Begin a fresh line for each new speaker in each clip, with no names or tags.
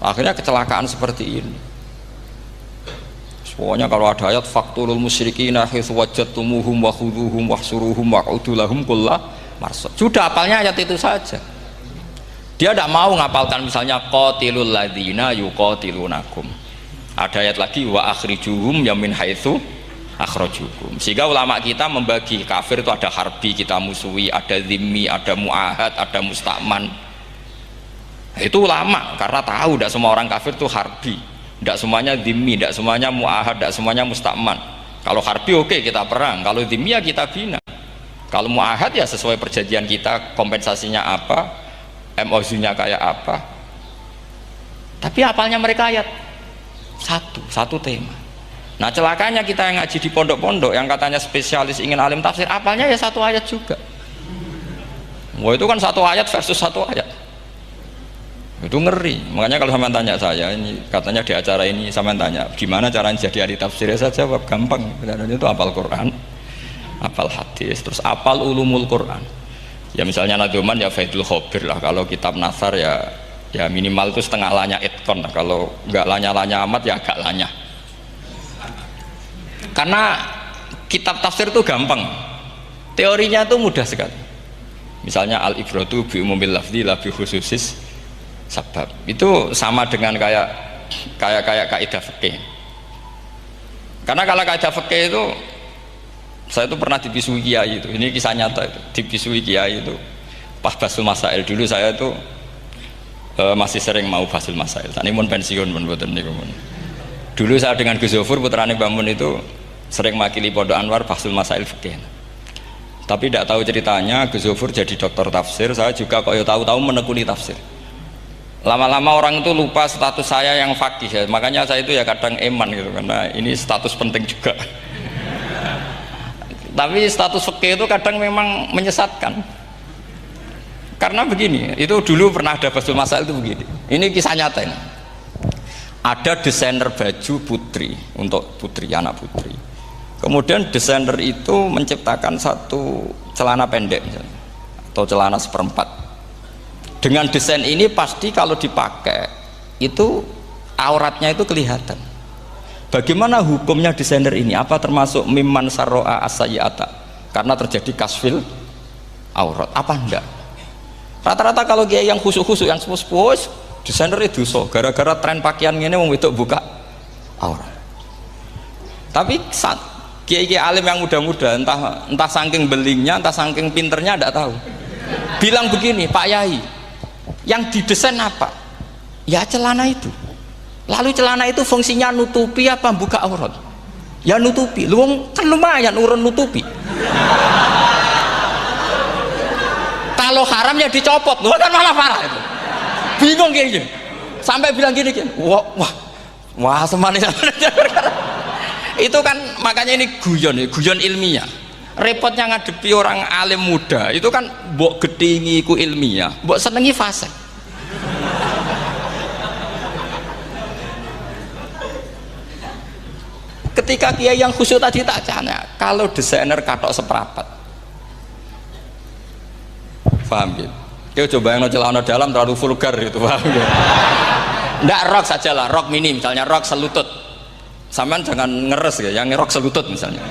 Akhirnya kecelakaan seperti ini. Pokoknya kalau ada ayat faqtulul musyrikina haitsu wajadtumuhum wa khudhuhum wahsuruhum waq'udu lahum kulla marsad. Sudah hafalnya ayat itu saja. Dia tidak mau ngapalkan misalnya qatilul ladzina yuqatilunakum. Ada ayat lagi wa akhrijuhum yamin haitsu akhrajukum. Sehingga ulama kita membagi kafir itu ada harbi, kita musuhi, ada zimmi, ada muahad, ada musta'man. Itu ulama karena tahu tidak semua orang kafir itu harbi, tidak semuanya zimmi, tidak semuanya muahad, tidak semuanya musta'man. Kalau harbi oke, kita perang, kalau zimmi ya kita bina, kalau muahad ya sesuai perjanjian kita, kompensasinya apa, MOU-nya kayak apa. Tapi apalnya mereka ayat satu tema. Nah celakanya kita yang ngaji di pondok-pondok yang katanya spesialis ingin alim tafsir, apalnya ya satu ayat juga. Wah itu kan satu ayat versus satu ayat, itu ngeri. Makanya kalau sampean tanya saya, ini katanya di acara ini sampean tanya gimana caranya jadi ahli tafsir, saya jawab gampang. Benar itu hafal Quran, hafal hadis, terus hafal ulumul Quran. Ya misalnya Nadoman ya Faidul Khobir lah, kalau kitab Nasar ya minimal itu setengah lanya itkon lah, kalau nggak lanya-lanya amat ya agak lanya. Karena kitab tafsir itu gampang, teorinya itu mudah sekali. Misalnya al-ibratu bi umumil lafzi la bi khususis sebab, itu sama dengan kayak kaidah fikih. Karena kalau kaidah fikih itu saya itu pernah dibisui kiai itu, ini kisah nyata itu, dibisui kiai itu pas basul masail. Dulu saya itu masih sering mau basul masail. Tani mun pensiun mun mboten niku mun. Dulu saya dengan Gus Zofur putrane Mbah Mun itu sering makili Pondok Anwar basul masail fikih. Tapi tidak tahu ceritanya Gus Zofur jadi dokter tafsir, saya juga kok ya tahu-tahu menekuni tafsir. Lama-lama orang itu lupa status saya yang fakih ya, makanya saya itu ya kadang eman gitu, karena ini status penting juga. Tapi status fikih itu kadang memang menyesatkan. Karena begini, itu dulu pernah ada basul masail itu begini. Ini kisah nyata ini. Ada desainer baju putri untuk putri, anak putri. Kemudian desainer itu menciptakan satu celana pendek misalnya, atau celana seperempat. Dengan desain ini pasti kalau dipakai itu auratnya itu kelihatan. Bagaimana hukumnya desainer ini? Apa termasuk mimman sarro'a as-sayyi'ata? Karena terjadi kasfil aurat. Apa enggak? Rata-rata kalau kiai yang khusyuk-khusyuk, yang sepuh-sepuh, desainer itu so gara-gara tren pakaian ini mau itu buka aurat. Tapi saat kiai-kiai alim yang muda-muda, entah saking belingnya, entah saking pinternya, tidak tahu. Bilang begini, Pak Yai, yang didesain apa? Ya celana itu. Lalu celana itu fungsinya nutupi apa buka aurat? Ya nutupi. Lu kan lumayan urun nutupi. Kalau haram ya dicopot, lu kan malah parah itu. Bingung kayaknya. Sampai bilang gini, wah semanis. Itu kan makanya ini guyon ilmiah. Repotnya ngadepi orang alim muda itu kan mbok gedingi ku ilmiah, mbok senengi fase. Ketika kiai yang khusyuk tadi tak tanya, kalau desainer katok seperapat, paham gitu? Kau coba yang celana dalam terlalu vulgar gitu, paham gitu? Nggak, rok saja lah, rok mini misalnya, rok selutut. Sampean jangan ngeres ya, yang rok selutut misalnya.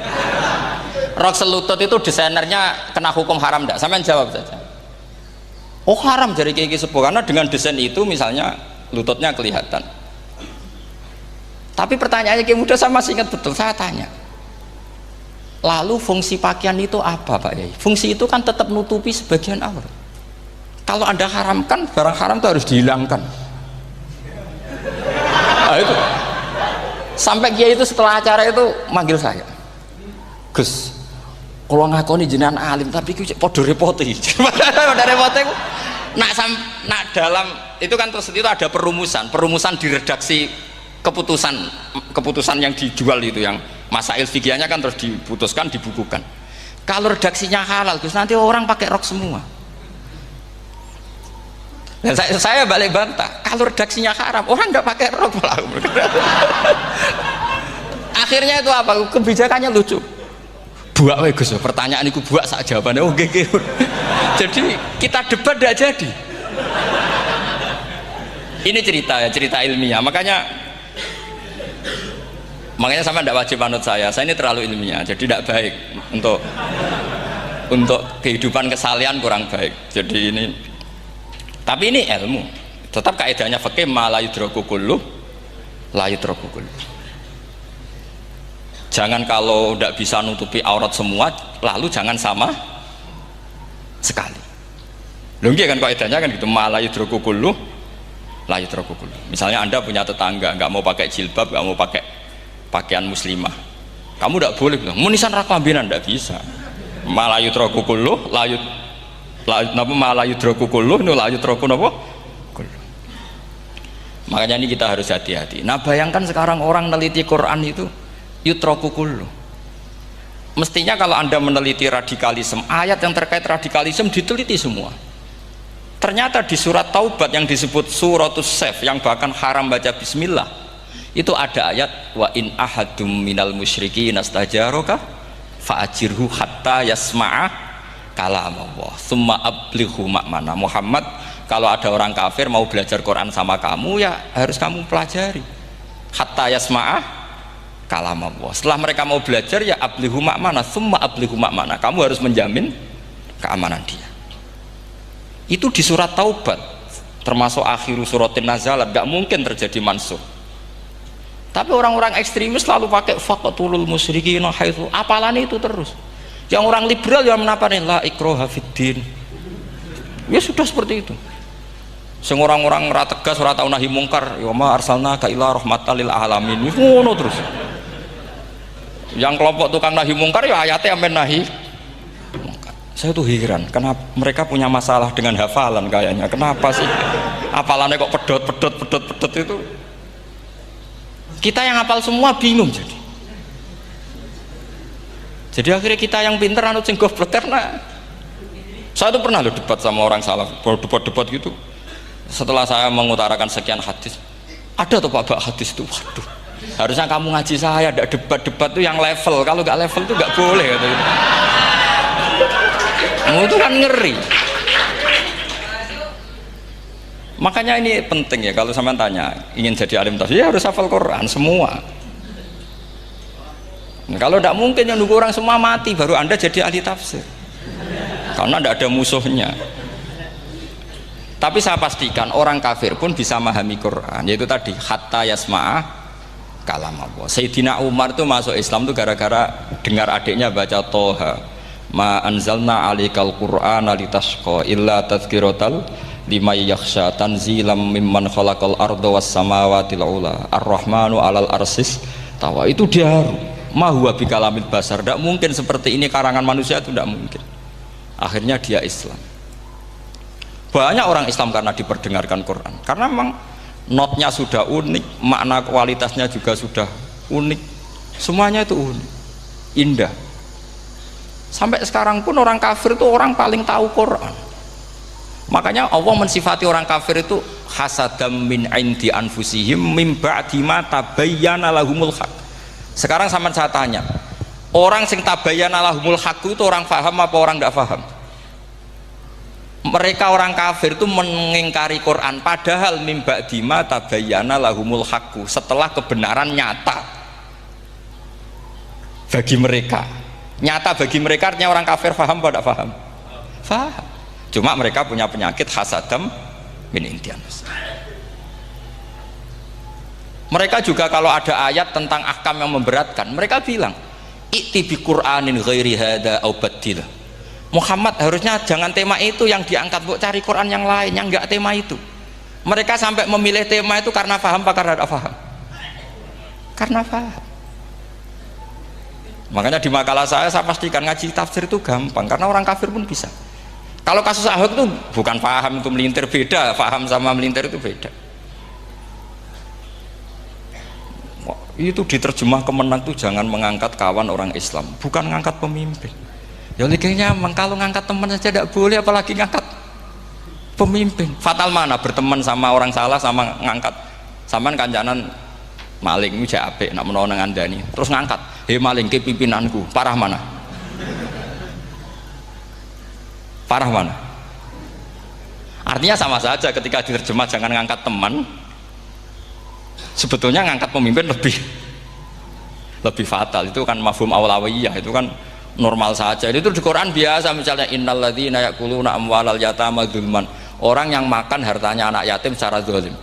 Rok selutut itu desainernya kena hukum haram enggak? Sampean jawab saja. Oh haram dari kiai sepuh, karena dengan desain itu misalnya lututnya kelihatan. Tapi pertanyaannya kiai muda saya masih ingat betul, saya tanya. Lalu fungsi pakaian itu apa Pak Yai? Fungsi itu kan tetap nutupi sebagian aurat. Kalau Anda haramkan, barang haram itu harus dihilangkan. Nah, itu. Sampai kiai itu setelah acara itu manggil saya. Gus, kalau ngakoni jenengan alim tapi ku podo repoti. Podo repoti ku nak dalam itu kan terus itu ada perumusan di redaksi keputusan yang dijual itu, yang masail fikihnya kan terus diputuskan, dibukukan. Kalau redaksinya halal Gus, nanti orang pakai rok semua. Dan saya balik bantah, kalau redaksinya haram orang nggak pakai rok malah. Akhirnya itu apa? Kebijakannya lucu. Buak we Gus, pertanyaan itu buak sak jawabannya oke. Jadi kita debat tidak jadi. Ini cerita ya, cerita ilmiah. Makanya sampai tidak wajib anut saya ini terlalu ilmiah, jadi tidak baik untuk kehidupan kesalian, kurang baik. Jadi ini, tapi ini ilmu, tetap kaidahnya fikih ma la yudraku kullu la yudraku kullu. Jangan kalau tidak bisa nutupi aurat semua lalu jangan sama sekali. Lho kan kaidahnya kan gitu, ma la yudraku kullu la yudraku kullu. Misalnya Anda punya tetangga nggak mau pakai jilbab, nggak mau pakai pakaian muslimah, kamu tidak boleh bilang munisan rakambinan, tidak bisa. Malayu trokukullu layut napa malayu trokukullu nu layut troku napa kullu. Makanya ini kita harus hati-hati. Nah bayangkan sekarang orang meneliti Quran itu yutrokukullu. Mestinya kalau Anda meneliti radikalisme, ayat yang terkait radikalisme diteliti semua. Ternyata di surat Taubat yang disebut suratus Saif, yang bahkan haram baca bismillah, itu ada ayat wa in ahadum minal musyrikin astajaraka fa'ajirhu hatta yasma'a kalam Allah summa ablighu ma'mana. Muhammad, kalau ada orang kafir mau belajar Quran sama kamu, ya harus kamu pelajari hatta yasma'a kalam Allah. Setelah mereka mau belajar, ya ablighu ma'mana, summa ablighu ma'mana, kamu harus menjamin keamanan dia. Itu di surat Taubat, termasuk akhiru suratin nazalat, gak mungkin terjadi mansuh. Tapi orang-orang ekstremis selalu pakai faqatulul musyrikin haitsu, apalan itu terus. Yang orang liberal yang menaparin la ikraha fiddin, ya sudah seperti itu. Sing orang-orang ora tegas, ora tau nahi mungkar, ya ma arsalnaka ila rahmatal lil alamin, ngono terus. Yang kelompok tukang nahi mungkar ya ayatnya amben nahi mungkar. Saya tuh heran, kenapa mereka punya masalah dengan hafalan kayaknya. Kenapa sih hafalannya kok pedot itu? Kita yang hafal semua bingung jadi akhirnya kita yang pinter anut sing goblok. Karena saya tuh pernah debat sama orang salaf, debat gitu. Setelah saya mengutarakan sekian hadis, ada tuh Pak hadis itu, waduh, harusnya kamu ngaji saya, ada debat tuh yang level, kalau nggak level tuh nggak boleh gitu. Itu kan ngeri. Makanya ini penting ya, kalau sampean tanya ingin jadi alim tafsir ya harus hafal Quran semua. Nah, kalau tidak mungkin yang nunggu orang semua mati baru Anda jadi ahli tafsir, karena tidak ada musuhnya. Tapi saya pastikan orang kafir pun bisa memahami Quran, yaitu tadi hatta yasma'a kalam Allah. Sayyidina Umar itu masuk Islam tuh gara-gara dengar adiknya baca Toha, ma anzalna alikal Qur'ana litasqa illa tadhkiratal liman yakhsha tanzilam mimman khalaqal arda was samawati ula ar-rahmanu alal arsis tawa. Itu dia ma huwa bikalamil basar, tidak mungkin seperti ini karangan manusia, itu tidak mungkin. Akhirnya dia Islam. Banyak orang Islam karena diperdengarkan Quran, karena memang notnya sudah unik, makna kualitasnya juga sudah unik, semuanya itu unik, indah. Sampai sekarang pun orang kafir itu orang paling tahu Quran. Makanya Allah mensifati orang kafir itu hasadam min indi anfusihim mim ba'di ma tabayyana lahumul haq. Sekarang sama saya tanya, orang sing tabayyana lahumul haq itu orang paham apa orang tidak paham? Mereka orang kafir itu mengingkari Quran, padahal mim ba'di ma tabayyana lahumul haq, setelah kebenaran nyata bagi mereka. Nyata bagi mereka artinya orang kafir paham apa tidak paham? Paham. Cuma mereka punya penyakit hasadam min indian. Mereka juga kalau ada ayat tentang ahkam yang memberatkan, mereka bilang i'ti bi Qur'anin ghairi hada au badil. Muhammad harusnya jangan tema itu yang diangkat, bu, cari Quran yang lain yang enggak tema itu. Mereka sampai memilih tema itu karena paham apa karena tidak paham? Karena paham. Makanya di makalah saya pastikan ngaji tafsir itu gampang, karena orang kafir pun bisa. Kalau kasus Ahok itu bukan paham itu melintir, beda, paham sama melintir itu beda. Itu diterjemah kemenang tuh jangan mengangkat kawan orang Islam, bukan ngangkat pemimpin. Ya likinya kalau ngangkat teman saja tidak boleh, apalagi ngangkat pemimpin. Fatal mana berteman sama orang salah sama ngangkat. Saman kancanan maling itu apik nak menawa nang andani terus ngangkat, "Hei maling ke pimpinanku." Parah mana? Parah mana? Artinya sama saja ketika diterjemah jangan ngangkat teman, sebetulnya ngangkat pemimpin lebih fatal. Itu kan mafhum awlawiyah, itu kan normal saja. Itu di Quran biasa, misalnya innalladzina ya'kuluna amwalal yatama dzulman, orang yang makan hartanya anak yatim secara zalim.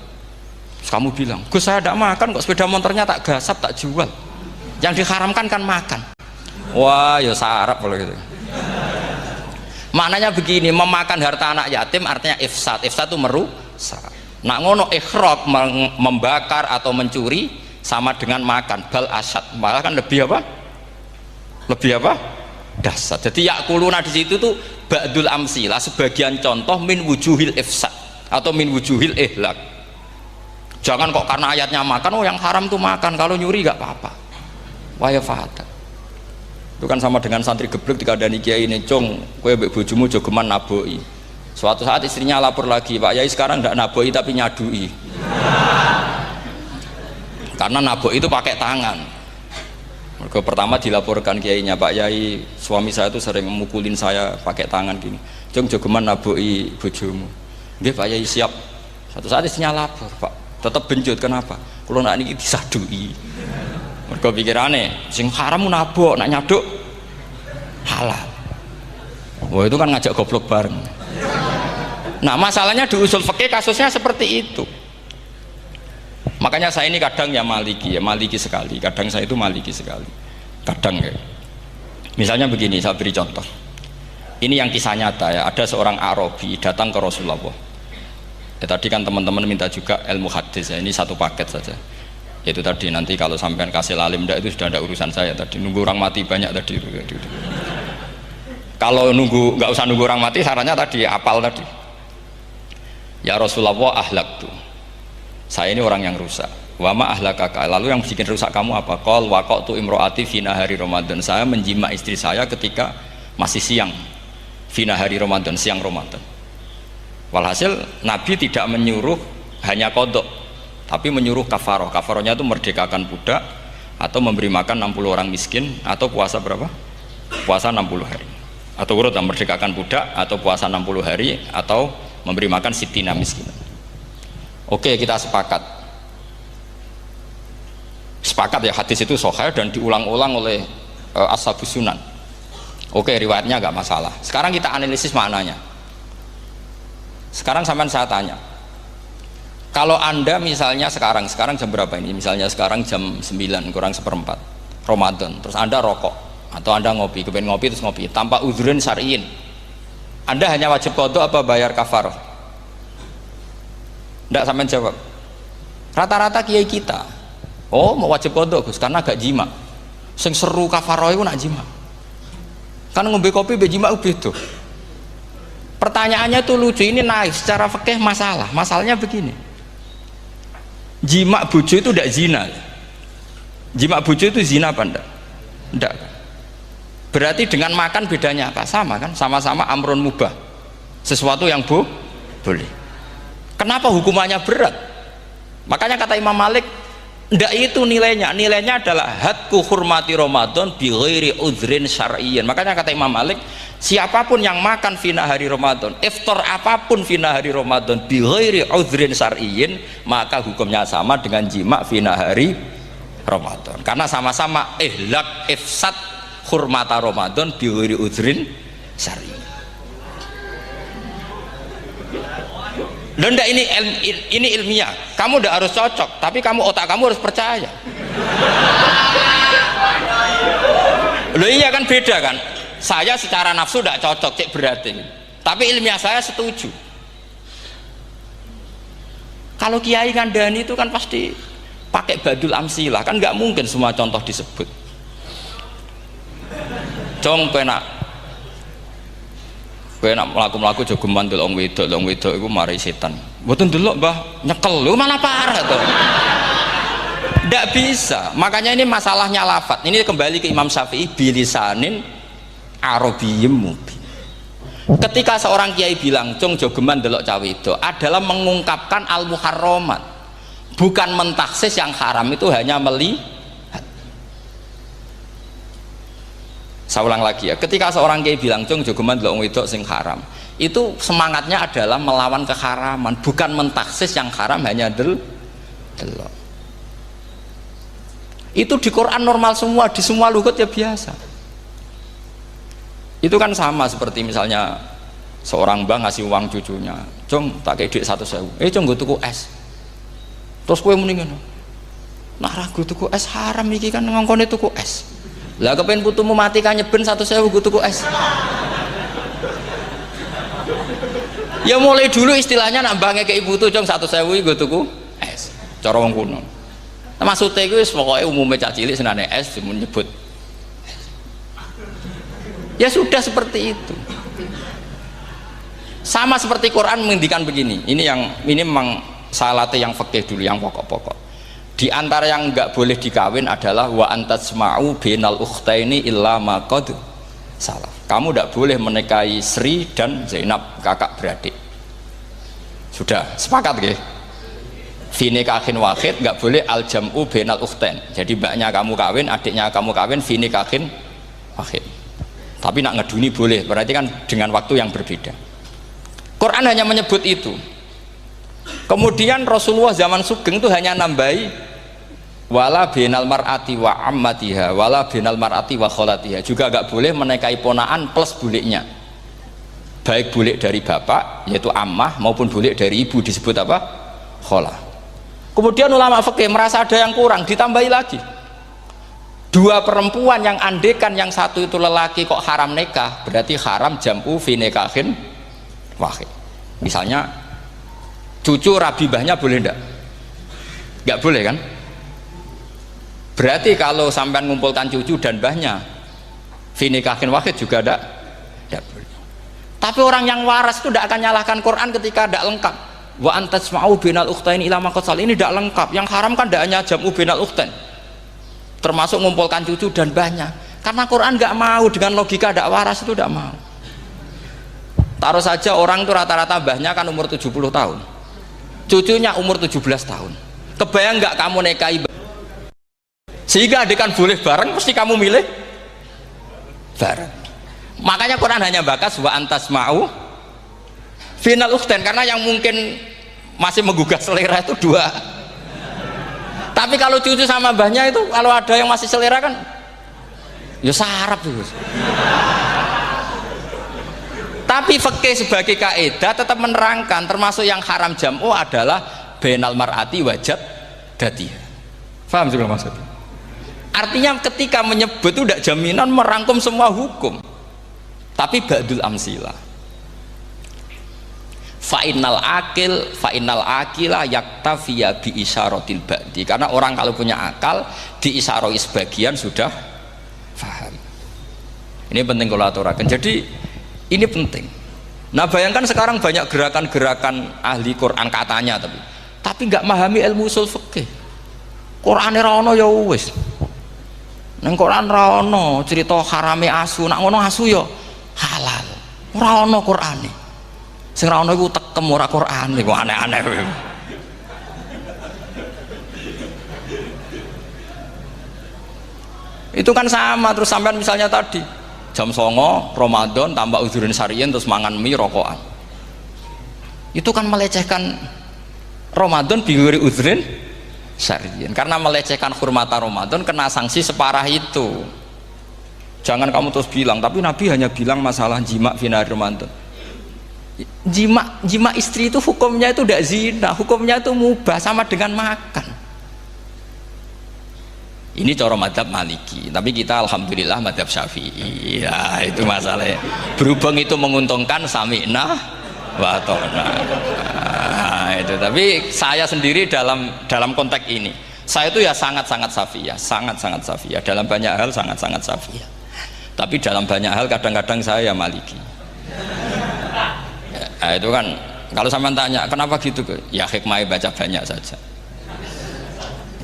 Kamu bilang, Gus saya tidak makan kok, sepeda motornya tak gasap, tak jual. Yang diharamkan kan makan. Wah ya sarap kalau gitu. Maknanya begini, memakan harta anak yatim artinya ifsad. Ifsad itu merusak. Nak ngono ikhraq, membakar atau mencuri sama dengan makan, bal asad, malah kan lebih apa? Lebih apa? Dasar. Jadi yakuluna di situ tuh ba'dul amsilah, sebagian contoh min wujuhil ifsad atau min wujuhil ihlak. Jangan kok karena ayatnya makan, oh yang haram tuh makan, kalau nyuri gak apa-apa. Waya fata. Itu kan sama dengan santri geblek dikandani kiai ini, "Cung, kowe mbek bojomu jogeman naboi." Suatu saat istrinya lapor lagi, "Pak Yai sekarang ndak naboi tapi nyadui." Karena naboi itu pakai tangan. Mereka pertama dilaporkan kiainya, "Pak Yai, suami saya itu sering memukulin saya pakai tangan gini. Cung jogeman naboi bojomu." "Nggih Pak Yai, siap." Suatu saat istrinya lapor, "Pak, tetap benjut, kenapa? Kalau nak ini disadui." Mereka pikirannya, sing haram nabok, nak nyaduk halal. Wah itu kan ngajak goblok bareng. Nah masalahnya di usul fikih kasusnya seperti itu. Makanya saya ini kadang ya maliki sekali. Kadang saya itu maliki sekali. Kadang ya. Misalnya begini, saya beri contoh. Ini yang kisah nyata ya. Ada seorang Arabi datang ke Rasulullah. Ya, tadi kan teman-teman minta juga ilmu hadis ya. Ini satu paket saja. Itu tadi nanti kalau sampean kasih lalim ndak itu sudah ada urusan saya tadi. Nunggu orang mati banyak tadi itu. Kalau nggak usah nunggu orang mati, sarannya tadi apal tadi. Ya Rasulullah ahlak tuh. Saya ini orang yang rusak. Wa ma ahlakaka. Lalu yang bikin rusak kamu apa? Qol waqatu imroati fi nahari Ramadan. Saya menjima istri saya ketika masih siang. Fi nahari Ramadan, siang Ramadan. Walhasil Nabi tidak menyuruh hanya kodok, tapi menyuruh kafaroh. Kafarohnya itu merdekakan budak atau memberi makan 60 orang miskin atau puasa berapa? Puasa 60 hari. Atau urut merdekakan budak atau puasa 60 hari atau memberi makan sitina miskin. Oke, kita sepakat. Sepakat ya, hadis itu sahih dan diulang-ulang oleh ashabus sunan. Oke, riwayatnya agak masalah. Sekarang kita analisis maknanya. Sekarang sampean saya tanya. Kalau Anda misalnya sekarang jam berapa ini? Misalnya sekarang jam 9 kurang seperempat Ramadan, terus Anda rokok atau Anda ngopi, kepengen ngopi terus ngopi tanpa udhrin syar'iyyin. Anda hanya wajib qadha apa bayar kafarah? Ndak sampean jawab. Rata-rata kiai kita, oh mau wajib qadha Gus karena gak jima. Sing seru kafarah itu nak jima. Kan ngombe kopi be jima beda. Pertanyaannya tuh lucu, ini naik secara fikih masalah. Masalahnya begini. Jima bojo itu tidak zina. Jima bojo itu zina apa enggak? Enggak. Berarti dengan makan bedanya apa? Sama kan? Sama-sama amrun mubah. Sesuatu yang boleh. Kenapa hukumannya berat? Makanya kata Imam Malik, enggak itu nilainya. Nilainya adalah hadku hurmati Ramadan bi ghairi udhrin syar'iyyin. Makanya kata Imam Malik, siapapun yang makan fina hari Ramadan, iftar apapun fina hari Ramadan bi ghairi udhrin syar'iyyin, maka hukumnya sama dengan jima fina hari Ramadan. Karena sama-sama ihlak ifsad hurmata Ramadan bi ghairi udhrin syar'iyyin. Loh enggak, ini ilmiah. Kamu udah harus cocok, tapi otak kamu harus percaya. Loh iya kan beda kan? Saya secara nafsu tidak cocok, cek berarti. Tapi ilmiah saya setuju. Kalau kiai ngandani itu kan pasti pakai badul amsilah, kan nggak mungkin semua contoh disebut. Cong penak melaku jogeman delok wedok iku mari setan. Mboten delok Mbah, nyekel. Lho malah parah to. Ndak bisa. Makanya ini masalahnya lafaz. Ini kembali ke Imam Syafi'i bilisanin Arabiyyim mubin. Ketika seorang kiai bilang cung jogeman delok cawe itu adalah mengungkapkan al-muharramat, bukan mentaksis yang haram itu hanya melihat. Saya ulang lagi ya, ketika seorang kiai bilang cung jogeman delok wedok sing haram, itu semangatnya adalah melawan keharaman, bukan mentaksis yang haram hanya delok. Itu di Quran normal semua, di semua lugat ya biasa. Itu kan sama seperti misalnya seorang mbah ngasih uang cucunya, "Cung, tak kei duit 100.000. Cung nggo tuku es." Terus kowe muni ngono. Nah ragu tuku es haram iki kan ngongkone tuku es. Lah kepen putumu mati kan nyeben 100.000 nggo tuku es. Ya mulai dulu istilahnya nak mbah ngekeki putu cung 100.000 nggo tuku es. Cara wong kuno. Nah, maksudnya itu pokoknya umumnya cah cilik senane es menyebut. Ya sudah seperti itu. Sama seperti Quran menghentikan begini. Ini memang salate yang fikih dulu, yang pokok-pokok. Di antara yang enggak boleh dikawin adalah wa antasma'u bainal ukhtaini illa ma qad salaf. Kamu enggak boleh menikahi Sri dan Zainab, kakak beradik. Sudah sepakat nggih? Fi nikahin wahid enggak boleh al jam'u bainal ukhtain. Jadi mbaknya kamu kawin, adiknya kamu kawin fi nikahin wahid. Tapi nak ngeduni boleh, berarti kan dengan waktu yang berbeda. Quran hanya menyebut itu. Kemudian Rasulullah zaman Sugeng itu hanya nambahi wala binal mar'ati wa ammatiha wala binal mar'ati wa kholatiha, juga agak boleh menikahi ponaan plus buliknya, baik bulik dari bapak yaitu ammah maupun bulik dari ibu disebut apa? Kholah. Kemudian ulama fikih merasa ada yang kurang, ditambahi lagi. Dua perempuan yang andekan yang satu itu lelaki kok haram nikah, berarti haram jam'u fi nikahin wahid. Misalnya cucu rabibahnya boleh enggak? Enggak boleh kan? Berarti kalau sampai mengumpulkan cucu dan bahnya fi nikahin wahid juga enggak boleh. Tapi orang yang waras itu tidak akan nyalahkan Quran ketika tidak lengkap. Wa antasma'u bainal ukhtain ila ma qad sal, ini tidak lengkap. Yang haram kan tidak hanya jam'u bainal ukhtain, termasuk mengumpulkan cucu dan bahnya. Karena Quran nggak mau dengan logika tidak waras, itu tidak mau. Taruh saja orang itu rata-rata bahnya kan umur 70 tahun, cucunya umur 17 tahun. Kebayang nggak kamu nikahi sehingga adik kan boleh bareng, mesti kamu milih bareng. Makanya Quran hanya bakas wa antasma'u final ukhtain, karena yang mungkin masih menggugah selera itu dua. Tapi kalau cucu sama mbahnya itu, kalau ada yang masih selera kan ya sarap itu. Tapi fikih sebagai kaidah tetap menerangkan termasuk yang haram jam'u adalah bainal mar'ati wajad datiha. Paham juga maksudnya? Artinya ketika menyebut itu tidak jaminan merangkum semua hukum, tapi ba'dul amsilah. Fa'innal akila yaktafiya bi isyaratil ba'di, karena orang kalau punya akal diisyaroi sebagian sudah faham. Ini penting kalau aturakan. Jadi ini penting. Nah bayangkan sekarang banyak gerakan-gerakan ahli Quran katanya, tapi nggak memahami ilmu usul fikih. Quran ra ono ya wis. Nang Quran ra ono cerita harame asu, nak ngono asu ya halal. Ora ono Qurane. Sing ra ono iku tekem ora Quran, iku aneh-aneh. Itu kan sama. Terus sampean misalnya tadi jam 09.00 Ramadan tambah uzurin syariyin terus mangan mie rokokan, itu kan melecehkan Ramadan biguri uzurin syariyin, karena melecehkan hurmata Ramadan kena sanksi separah itu. Jangan kamu terus bilang tapi Nabi hanya bilang masalah jima fi nahar Ramadan. Jima istri itu hukumnya itu tidak zina, hukumnya itu mubah, sama dengan makan. Ini cara madhab Maliki, tapi kita alhamdulillah madhab Syafi'i. Ya itu masalahnya. Berhubung itu menguntungkan sami'na wa ta'na. Nah, itu. Tapi saya sendiri dalam konteks ini, saya itu ya sangat-sangat Syafi'iyah, sangat-sangat Syafi'iyah. Dalam banyak hal sangat-sangat Syafi'iyah. Tapi dalam banyak hal kadang-kadang saya Maliki. Nah, itu kan kalau sampean tanya kenapa gitu, ya hikmahnya baca banyak saja.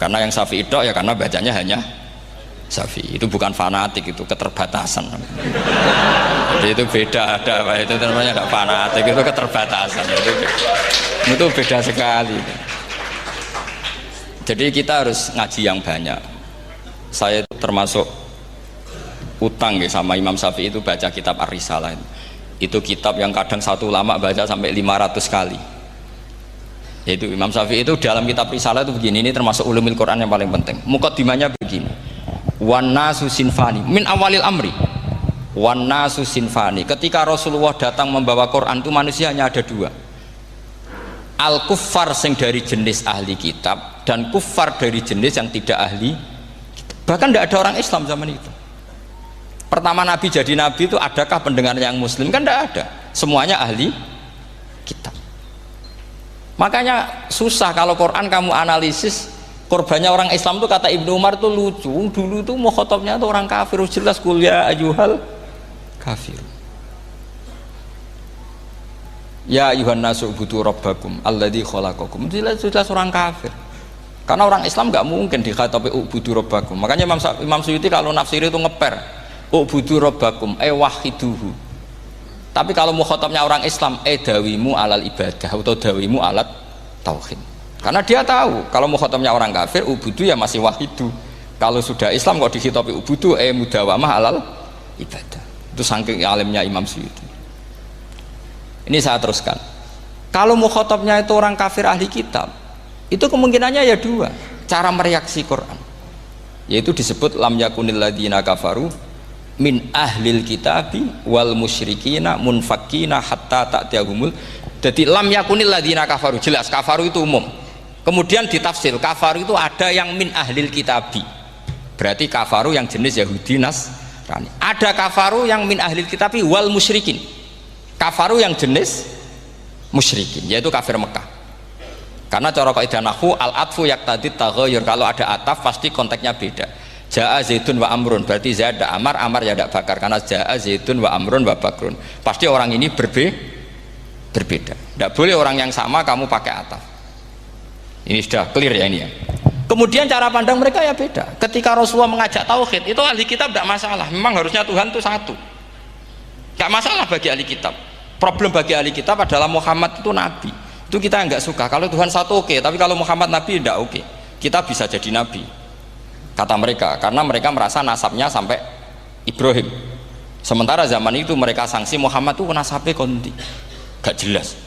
Karena yang Syafi'i itu ya karena bacanya hanya Syafi'i, itu bukan fanatik, itu keterbatasan. Jadi itu beda, itu namanya tidak fanatik, itu keterbatasan. Itu beda sekali. Jadi kita harus ngaji yang banyak. Saya termasuk utang ya sama Imam Syafi'i itu baca kitab Ar-Risalah. Itu kitab yang kadang satu ulama baca sampai 500 kali. Yaitu Imam Syafi'i itu dalam kitab Risalah itu begini, ini termasuk ulumul Quran yang paling penting. Muqaddimahnya begini. Wan nasu sinfani min awalil amri. Wan nasu sinfani. Ketika Rasulullah datang membawa Quran itu manusia hanya ada dua. Al kuffar sing dari jenis ahli kitab dan kuffar dari jenis yang tidak ahli kitab. Bahkan tidak ada orang Islam zaman itu. Pertama Nabi jadi Nabi itu adakah pendengar yang Muslim? Kan tidak ada. Semuanya ahli kitab. Makanya susah kalau Quran kamu analisis korbannya orang Islam tuh, kata Ibnu Umar tuh lucu. Dulu tuh mukhatabnya tuh orang kafir, jelas kuliah ayyuhal kafir. Ya ayuhan nasu ubudu rabbakum alladzi khalaqakum. Jelas orang kafir. Karena orang Islam nggak mungkin dikhatabi ubudu rabbakum. Makanya Imam Suyuti kalau nafsiri itu ngeper ubudu rabbakum wahiduhu. Tapi kalau mukhatabnya orang Islam dawimu alal ibadah atau dawimu alat tauhid. Karena dia tahu kalau mukhatabnya orang kafir ubudu ya masih wahidu. Kalau sudah Islam kok dikhitabi ubudu mudawamah alal ibadah. Itu saking alimnya Imam Suyuti. Ini saya teruskan. Kalau mukhatabnya itu orang kafir ahli kitab, itu kemungkinannya ya dua cara mereaksi Quran. Yaitu disebut lam yakunil ladzina kafaru min ahlil kitabi wal musyrikina munfakina hatta ta'tiyahumul. Jadi lam yakunil ladzina kafaru, jelas kafaru itu umum. Kemudian ditafsir kafaru itu ada yang min ahlil kitabi, berarti kafaru yang jenis Yahudi Nasrani. Ada kafaru yang min ahlil kitabi wal musyrikin, kafaru yang jenis musyrikin, yaitu kafir Mekah. Karena cara kaidah nahwu al atfu yaqtadi taghayyur, kalau ada ataf pasti konteksnya beda. Ja'a Zaidun wa Amrun, berarti Zaid ada Amar, Amar ya ada Bakar. Karena Ja'a Zaidun wa Amrun wa Bakrun, pasti orang ini berbeda. Tidak boleh orang yang sama kamu pakai ataf. Ini sudah clear ya ini ya. Kemudian cara pandang mereka ya beda. Ketika Rasulullah mengajak tauhid, itu ahli kitab tidak masalah. Memang harusnya Tuhan itu satu, tidak masalah bagi ahli kitab. Problem bagi ahli kitab adalah Muhammad itu nabi. Itu kita nggak suka. Kalau Tuhan satu oke, tapi kalau Muhammad nabi tidak oke. Kita bisa jadi nabi, kata mereka, karena mereka merasa nasabnya sampai Ibrahim. Sementara zaman itu mereka sanksi Muhammad itu nasabnya konti, gak jelas.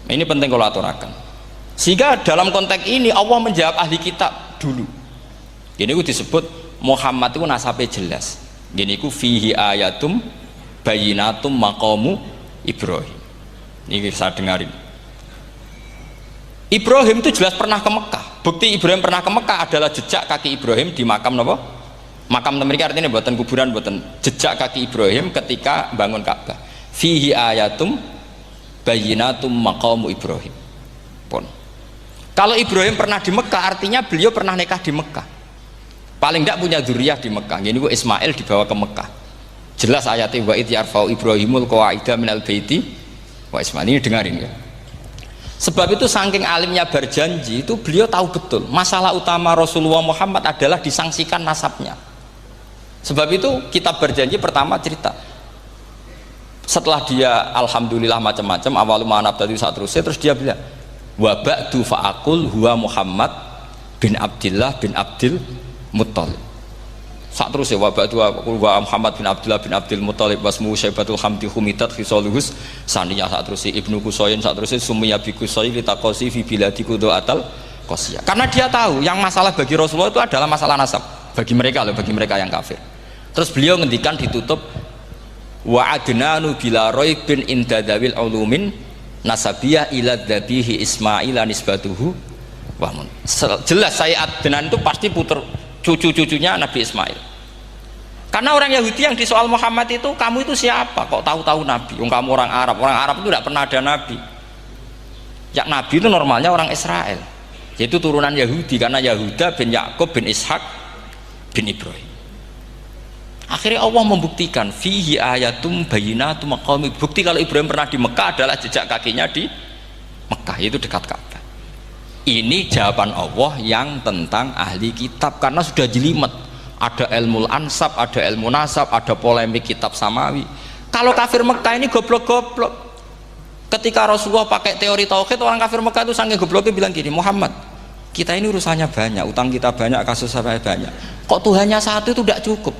Ini penting kalau aturakan. Sehingga dalam konteks ini Allah menjawab ahli kitab dulu. Ini itu disebut Muhammad itu nasabnya jelas. Ini itu fihi ayatum bayinatum maqamu Ibrahim. Ini saya dengarin. Ibrahim itu jelas pernah ke Mekah. Bukti Ibrahim pernah ke Mekah adalah jejak kaki Ibrahim di makam apa? Makam mereka, artinya buatan kuburan, buatan jejak kaki Ibrahim ketika bangun Ka'bah. Fihi ayatum bayinatum maqamu Ibrahim. Pun. Kalau Ibrahim pernah di Mekah, artinya beliau pernah nikah di Mekah. Paling tidak punya dzurriyyah di Mekah. Jadi Ismail dibawa ke Mekah. Jelas ayatnya wa idh yarfa'u Ibrahimul qawaida minal baiti wa Ismail. Ini dengarin ya. Sebab itu saking alimnya berjanji itu beliau tahu betul masalah utama Rasulullah Muhammad adalah disangsikan nasabnya. Sebab itu kitab berjanji pertama cerita setelah dia alhamdulillah macam-macam awalu ma'anab tadi saat terus dia bilang wa ba'du fa'akul huwa Muhammad bin Abdillah bin Abdil Muttalib. Saat terus ya wa ba'du wa Muhammad bin Abdullah bin Abdil Muttalib wasmu syaibatul hamdi humitat khisaluhus saniyah. Saat terus Ibnu Qusayn, saat terus summiya bi Qusayn litaqasi fi biladi qudu'atal qasiyah. Karena dia tahu yang masalah bagi Rasulullah itu adalah masalah nasab bagi mereka loh, bagi mereka yang kafir. Terus beliau ngendikan ditutup wa adnanu bila raibin indadawil ulumin nasabiyah ila dhabihi Ismaila nisbatuhu wa mun. Jelas saya Adnan itu pasti puter cucu-cucunya Nabi Ismail. Karena orang Yahudi yang disoal Muhammad itu, kamu itu siapa kok tahu-tahu Nabi? Kamu orang Arab itu tidak pernah ada Nabi. Yang Nabi itu normalnya orang Israel, yaitu turunan Yahudi, karena Yahuda bin Yakub bin Ishak bin Ibrahim. Akhirnya Allah membuktikan fihi ayatum bayinatum maqami. Bukti kalau Ibrahim pernah di Mekah adalah jejak kakinya di Mekah, yaitu dekat Ka'bah. Ini jawaban Allah yang tentang ahli kitab, karena sudah jelimet. Ada ilmu ansab, ada ilmu nasab, ada polemik kitab samawi. Kalau kafir Mekah ini goblok-goblok. Ketika Rasulullah pakai teori tauhid, orang kafir Mekah itu sangat gobloknya bilang gini, Muhammad, kita ini urusannya banyak, utang kita banyak, kasus saya banyak. Kok Tuhannya satu itu tidak cukup?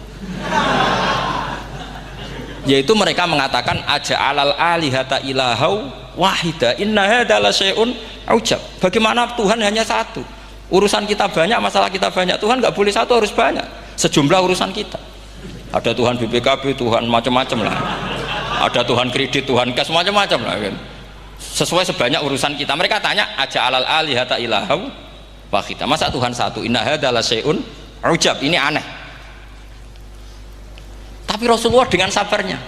yaitu mereka mengatakan aja'alal alihata ilahau wahida inna hadza la syai'un ujab. Bagaimana Tuhan hanya satu, urusan kita banyak, masalah kita banyak, Tuhan nggak boleh satu, harus banyak sejumlah urusan kita. Ada Tuhan BPKB, Tuhan macam-macam lah, ada Tuhan kredit, Tuhan kas, macam-macam lah kan, sesuai sebanyak urusan kita. Mereka tanya aja'alal alihata ilahau wahida, masa Tuhan satu, inna hadza la syai'un ujab. Ini aneh. Tapi Rasulullah dengan sabarnya,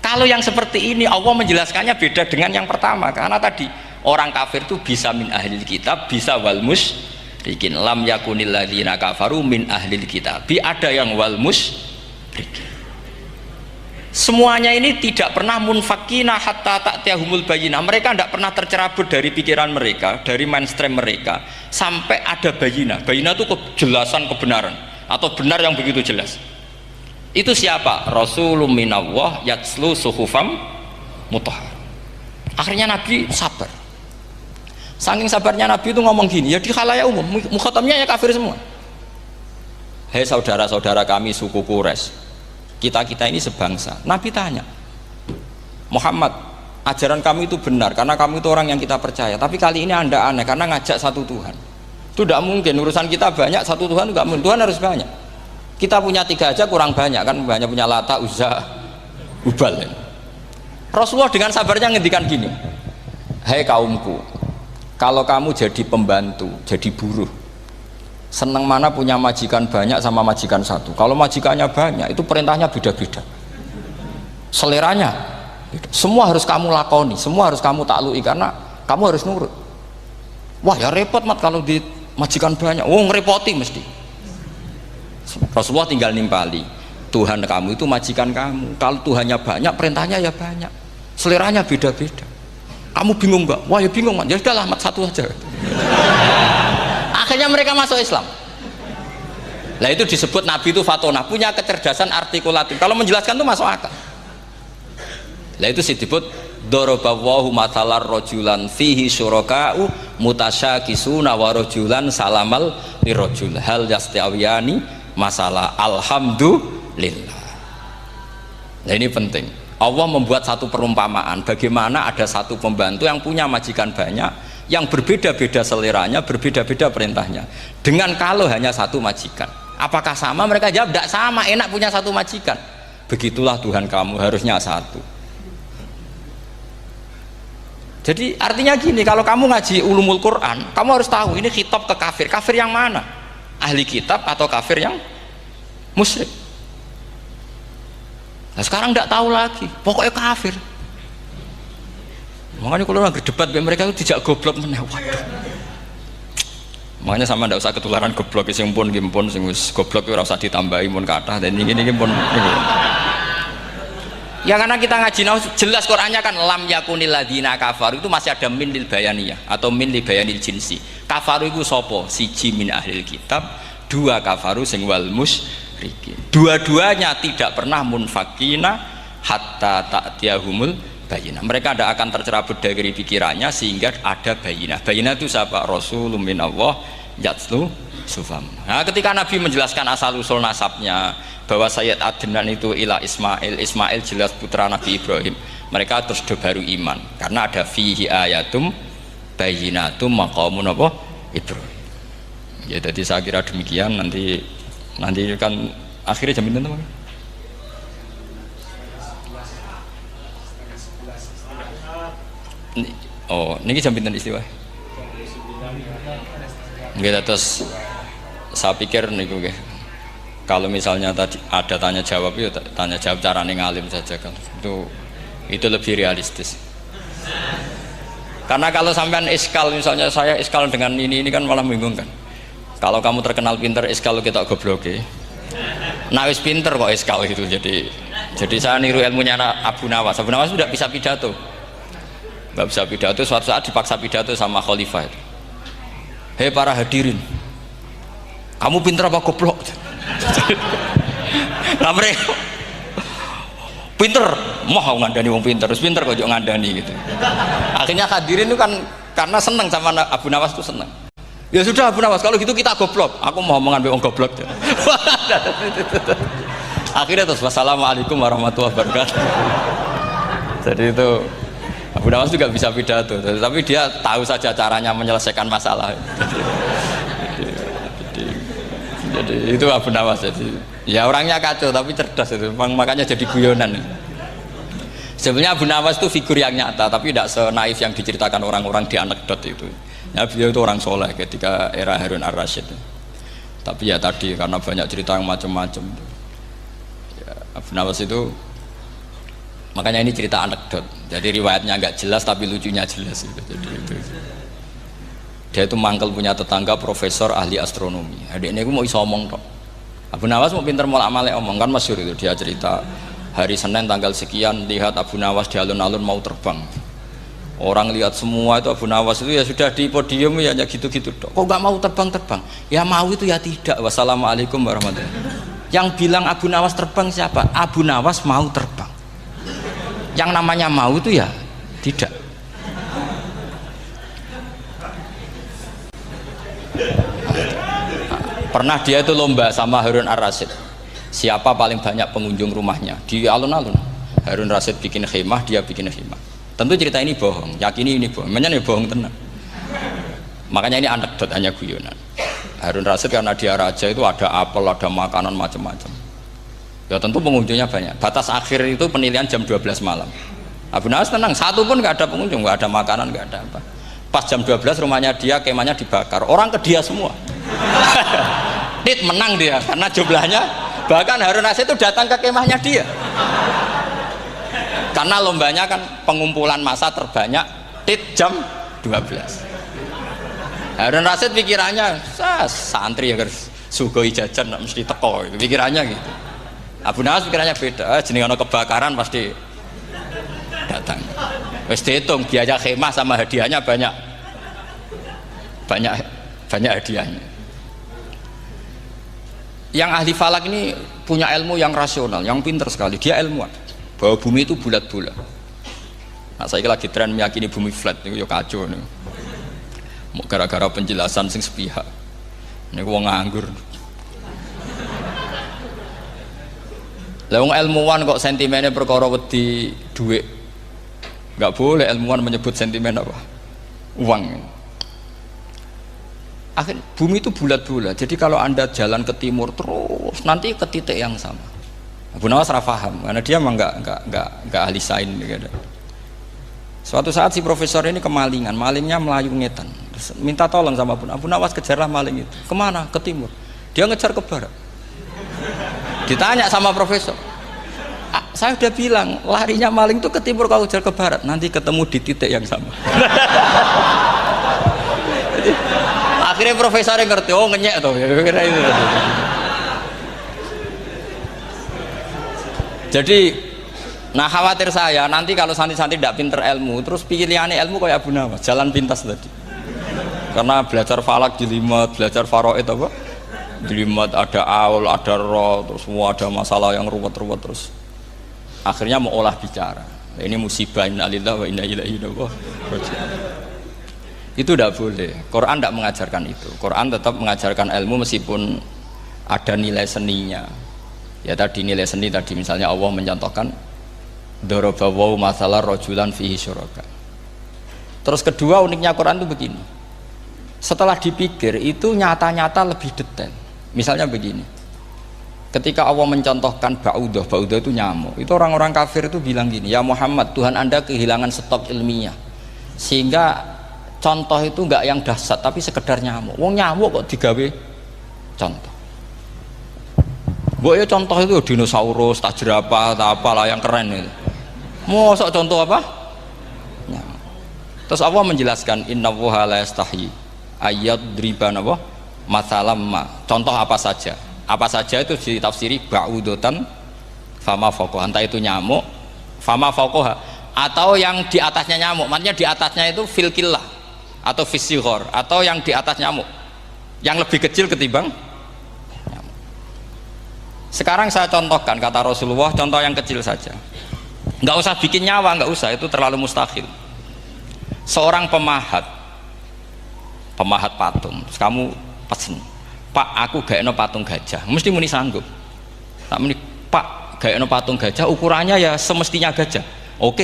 kalau yang seperti ini Allah menjelaskannya beda dengan yang pertama, karena tadi orang kafir itu bisa min ahlil kitab, bisa wal musyrikin. Lam yakunil ladzina kafaru min ahlil kitab, ada yang wal musyrikin. Semuanya ini tidak pernah munfakina hatta ta'tiyahumul bayyinah. Mereka tidak pernah tercerabut dari pikiran mereka, dari mainstream mereka, sampai ada bayyinah. Bayyinah itu kejelasan kebenaran atau benar yang begitu jelas. Itu siapa? Rasulun minallah yatslu suhufam mutahhar. Akhirnya Nabi sabar. Saking sabarnya Nabi itu ngomong gini, ya di khalayak umum, mukhatamnya ya kafir semua. Hei saudara-saudara kami suku Quraisy, kita ini sebangsa. Nabi tanya, Muhammad, ajaran kami itu benar karena kamu itu orang yang kita percaya, tapi kali ini Anda aneh karena ngajak satu Tuhan. Itu tidak mungkin, urusan kita banyak, satu Tuhan juga mungkin, Tuhan harus banyak. Kita punya 3 aja kurang banyak kan, banyak punya Lata, Uzza, Hubal. Rasulullah dengan sabarnya ngendikan gini, hei kaumku, kalau kamu jadi pembantu, jadi buruh, senang mana punya majikan banyak sama majikan satu. Kalau majikannya banyak, itu perintahnya beda-beda, seleranya semua harus kamu lakoni, semua harus kamu taklui karena kamu harus nurut. Wah ya repot mat kalau di majikan banyak, ngerepoti mesti. Rasulullah tinggal nimpali, Tuhan kamu itu majikan kamu, kalau Tuhannya banyak, perintahnya ya banyak, seleranya beda-beda. Kamu bingung nggak? Wah ya bingung mat, ya sudahlah mat satu aja. Akhirnya mereka masuk Islam. Nah itu disebut Nabi itu fatona, punya kecerdasan artikulatif, kalau menjelaskan itu masuk akal. Nah itu disebut dorobawahu matalar rojulan fihi syuraka'u mutasyakisuna wa rojulan salamal lirojul hal yastawiyani masalah alhamdulillah. Nah ini penting, Allah membuat satu perumpamaan bagaimana ada satu pembantu yang punya majikan banyak, yang berbeda-beda seleranya, berbeda-beda perintahnya, dengan kalau hanya satu majikan. Apakah sama? Mereka jawab tidak sama, enak punya satu majikan. Begitulah Tuhan kamu, harusnya satu. Jadi artinya gini, kalau kamu ngaji ulumul Quran, kamu harus tahu ini khitab ke kafir. Kafir yang mana? Ahli kitab atau kafir yang musyrik? Nah sekarang tidak tahu lagi, pokoknya kafir. Makanya kalau orang berdebat dengan mereka itu tidak goblok meneh. Makanya sama tidak usah ketularan goblok, sing pun gimpun sing wis goblok ora usah ditambahi mun kathah dan ini pun. Ya karena kita ngaji jelas Qur'annya kan lam yakunil ladzina kafaru, itu masih ada min lil bayaniyah atau min lil bayanil jinsi. Kafaru itu sopo? Siji min ahlil kitab, 2 kafaru sing wal musyrikin. Dua-duanya tidak pernah munfakina hatta ta'tiyahumul bayyinah. Mereka tidak akan tercerabut dari pikirannya sehingga ada bayyinah. Bayyinah itu siapa? Rasulun minallah yatslu sufam. Nah ketika Nabi menjelaskan asal usul nasabnya, bahwa Sayyid Adnan itu ila Ismail, Ismail jelas putra Nabi Ibrahim, mereka terus baru iman karena ada fihi ayatum bayyinatum maqamun apa Ibrahim. Ya jadi saya kira demikian. Nanti kan akhirnya jam pinten teman. Oh niki jam pinten istiwa. Nggih terus saya pikir niku nggih. Kalau misalnya tadi ada tanya jawab, ya tanya jawab carane ngalim saja kan, itu lebih realistis. Karena kalau sampean iskal, misalnya saya iskal dengan ini kan malah bingung kan. Kalau kamu terkenal pinter, iskal kita gobloke. Nah wis pinter kok iskal gitu. Jadi saya niru ilmunya Abu Nawas. Abu Nawas sudah bisa pidato, nggak bisa pidato. Suatu saat dipaksa pidato sama khalifah itu. Hei para hadirin, kamu pinter apa goblok? Nah mereka pinter, mau ngandani wong pinter, terus pinter kok ngandani gitu. Akhirnya hadirin itu kan karena seneng sama Abu Nawas itu seneng. Ya sudah Abu Nawas, kalau gitu kita goblok. Aku mau mengambil wong goblok. Akhirnya terus wassalamualaikum warahmatullahi wabarakatuh. Jadi itu Abu Nawas juga bisa pidato, tapi dia tahu saja caranya menyelesaikan masalah. Jadi itu Abu Nawas. Jadi ya orangnya kacau tapi cerdas itu, makanya jadi guyonan. Sebenarnya Abu Nawas itu figur yang nyata, tapi tidak senaif yang diceritakan orang-orang di anekdot itu. Ya, beliau itu orang soleh ketika era Harun ar-Rasyid. Tapi ya tadi karena banyak cerita yang macam-macam. Ya, Abu Nawas itu makanya ini cerita anekdot. Jadi riwayatnya nggak jelas tapi lucunya jelas. Jadi itu. Dia itu mangkel punya tetangga profesor ahli astronomi. Adik ini aku mau iso omong tok. Abu Nawas mau pinter molak-malik omong kan masyhur itu, dia cerita hari Senin tanggal sekian lihat Abu Nawas di alun-alun mau terbang. Orang lihat semua itu Abu Nawas itu ya sudah di podium ya gitu-gitu tok. Kok nggak mau terbang-terbang? Ya mau itu ya tidak. Wassalamualaikum warahmatullahi wabarakatuh. Yang bilang Abu Nawas terbang siapa? Abu Nawas mau terbang. Yang namanya mau itu ya tidak. Pernah dia itu lomba sama Harun ar-Rasyid, siapa paling banyak pengunjung rumahnya di alun-alun. Harun Rasyid bikin khemah, dia bikin khemah. Tentu cerita ini bohong, yakini ini bohong, makanya ini bohong tenang. Makanya ini anekdot, hanya guyonan. Harun Rasyid karena dia raja itu ada apel, ada makanan macam-macam. Ya tentu pengunjungnya banyak. Batas akhir itu penilaian jam 12 malam. Abu Nawas tenang, satu pun nggak ada pengunjung, nggak ada makanan, nggak ada apa. Pas jam 12 rumahnya dia, kemahnya dibakar, orang ke dia semua. Dit menang dia karena jumlahnya, bahkan Harun Rasyid itu datang ke kemahnya dia. Karena lombanya kan pengumpulan massa terbanyak, dit jam 12. Harun Rasyid pikirannya, santri ya guys, sugoi jajan mesti teko, pikirannya gitu. Abu Nawas pikirannya beda, jeneng ana kebakaran pasti datang. Wis dihitung biaya khemah sama hadiahnya banyak hadiahnya. Yang ahli falak ini punya ilmu yang rasional, yang pinter sekali. Dia ilmuwan bahwa bumi itu bulat-bulat. Nah, saya lagi tren meyakini bumi flat ini ya kacau nih. Gara-gara penjelasan sing sepihak. Ini wong nganggur. Lah wong ilmuwan kok sentimennya perkara wedi duit. Nggak boleh ilmuwan menyebut sentimen apa? Uang. Akhir bumi itu bulat-bulat. Jadi kalau Anda jalan ke timur terus nanti ke titik yang sama. Abu Nawas paham karena dia memang nggak ahli sains gitu. Suatu saat si profesor ini kemalingan, malingnya melayu ngetan. Terus minta tolong sama Abu Nawas, kejarlah maling itu. Kemana? Ke timur. Dia ngejar ke barat. Ditanya sama profesor, saya udah bilang larinya maling itu ke timur, kalau kejar ke barat nanti ketemu di titik yang sama. Akhirnya profesor yang ngerti, oh ngenyek tuh. Jadi, nah khawatir saya nanti kalau santri-santri tidak pinter ilmu, terus pilihannya ilmu kayak Abu Nawas, jalan pintas tadi. Karena belajar falak jelimet, belajar faraid apa? Jelimet, ada aul, ada roh, terus semua ada masalah yang ruwet-ruwet terus. Akhirnya mau olah bicara. Ini musibah, inna lillahi wa inna ilaihi raji'un. Itu tidak boleh. Quran tidak mengajarkan itu. Quran tetap mengajarkan ilmu meskipun ada nilai seninya. Ya tadi nilai seni tadi misalnya Allah mencontohkan daraba wa masalah rajulan fihi syuraka. Terus kedua uniknya Quran itu begini. Setelah dipikir itu nyata-nyata lebih detail. Misalnya begini. Ketika Allah mencontohkan ba'udah itu nyamuk. Itu orang-orang kafir itu bilang gini, ya Muhammad, Tuhan Anda kehilangan stok ilmiah. Sehingga contoh itu enggak yang dahsyat tapi sekedar nyamuk. Wong nyamuk kok digawe contoh. Mbok ya contoh itu dinosaurus, tak jerapah, tak apalah yang keren itu. Mosok contoh apa? Nyamuk. Terus Allah menjelaskan innallaha la yastahi ayyadriban apa? Masalam ma. Contoh apa saja? Apa saja itu ditafsiri ba'udotan fama fawqaha. Entah itu nyamuk, fama fawqaha atau yang di atasnya nyamuk. Maksudnya di atasnya itu filkillah atau fisighor atau yang di atas nyamuk yang lebih kecil ketimbang nyamuk. Sekarang saya contohkan kata Rasulullah, contoh yang kecil saja, nggak usah bikin nyawa, nggak usah, itu terlalu mustahil. Seorang pemahat patung, terus kamu pesen, Pak aku gak eno patung gajah, mesti muni sanggup, tak muni Pak gaekno patung gajah ukurannya ya semestinya gajah, oke.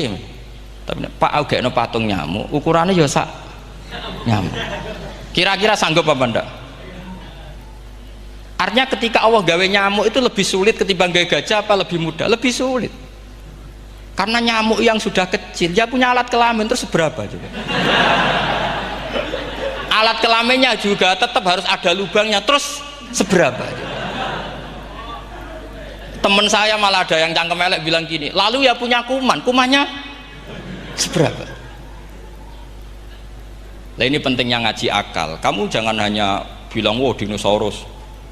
Tapi Pak gaekno patung nyamuk ukurannya ya sak nyamuk, kira-kira sanggup apa enggak? Artinya ketika Allah gawe nyamuk itu lebih sulit ketimbang gawe gajah apa lebih mudah? Lebih sulit, karena nyamuk yang sudah kecil dia punya alat kelamin terus seberapa juga. Alat kelaminnya juga tetap harus ada lubangnya terus seberapa juga. Temen saya malah ada yang cangkem elek bilang gini, lalu ya punya kumannya seberapa? Nah ini pentingnya ngaji akal. Kamu jangan hanya bilang wow dinosaurus,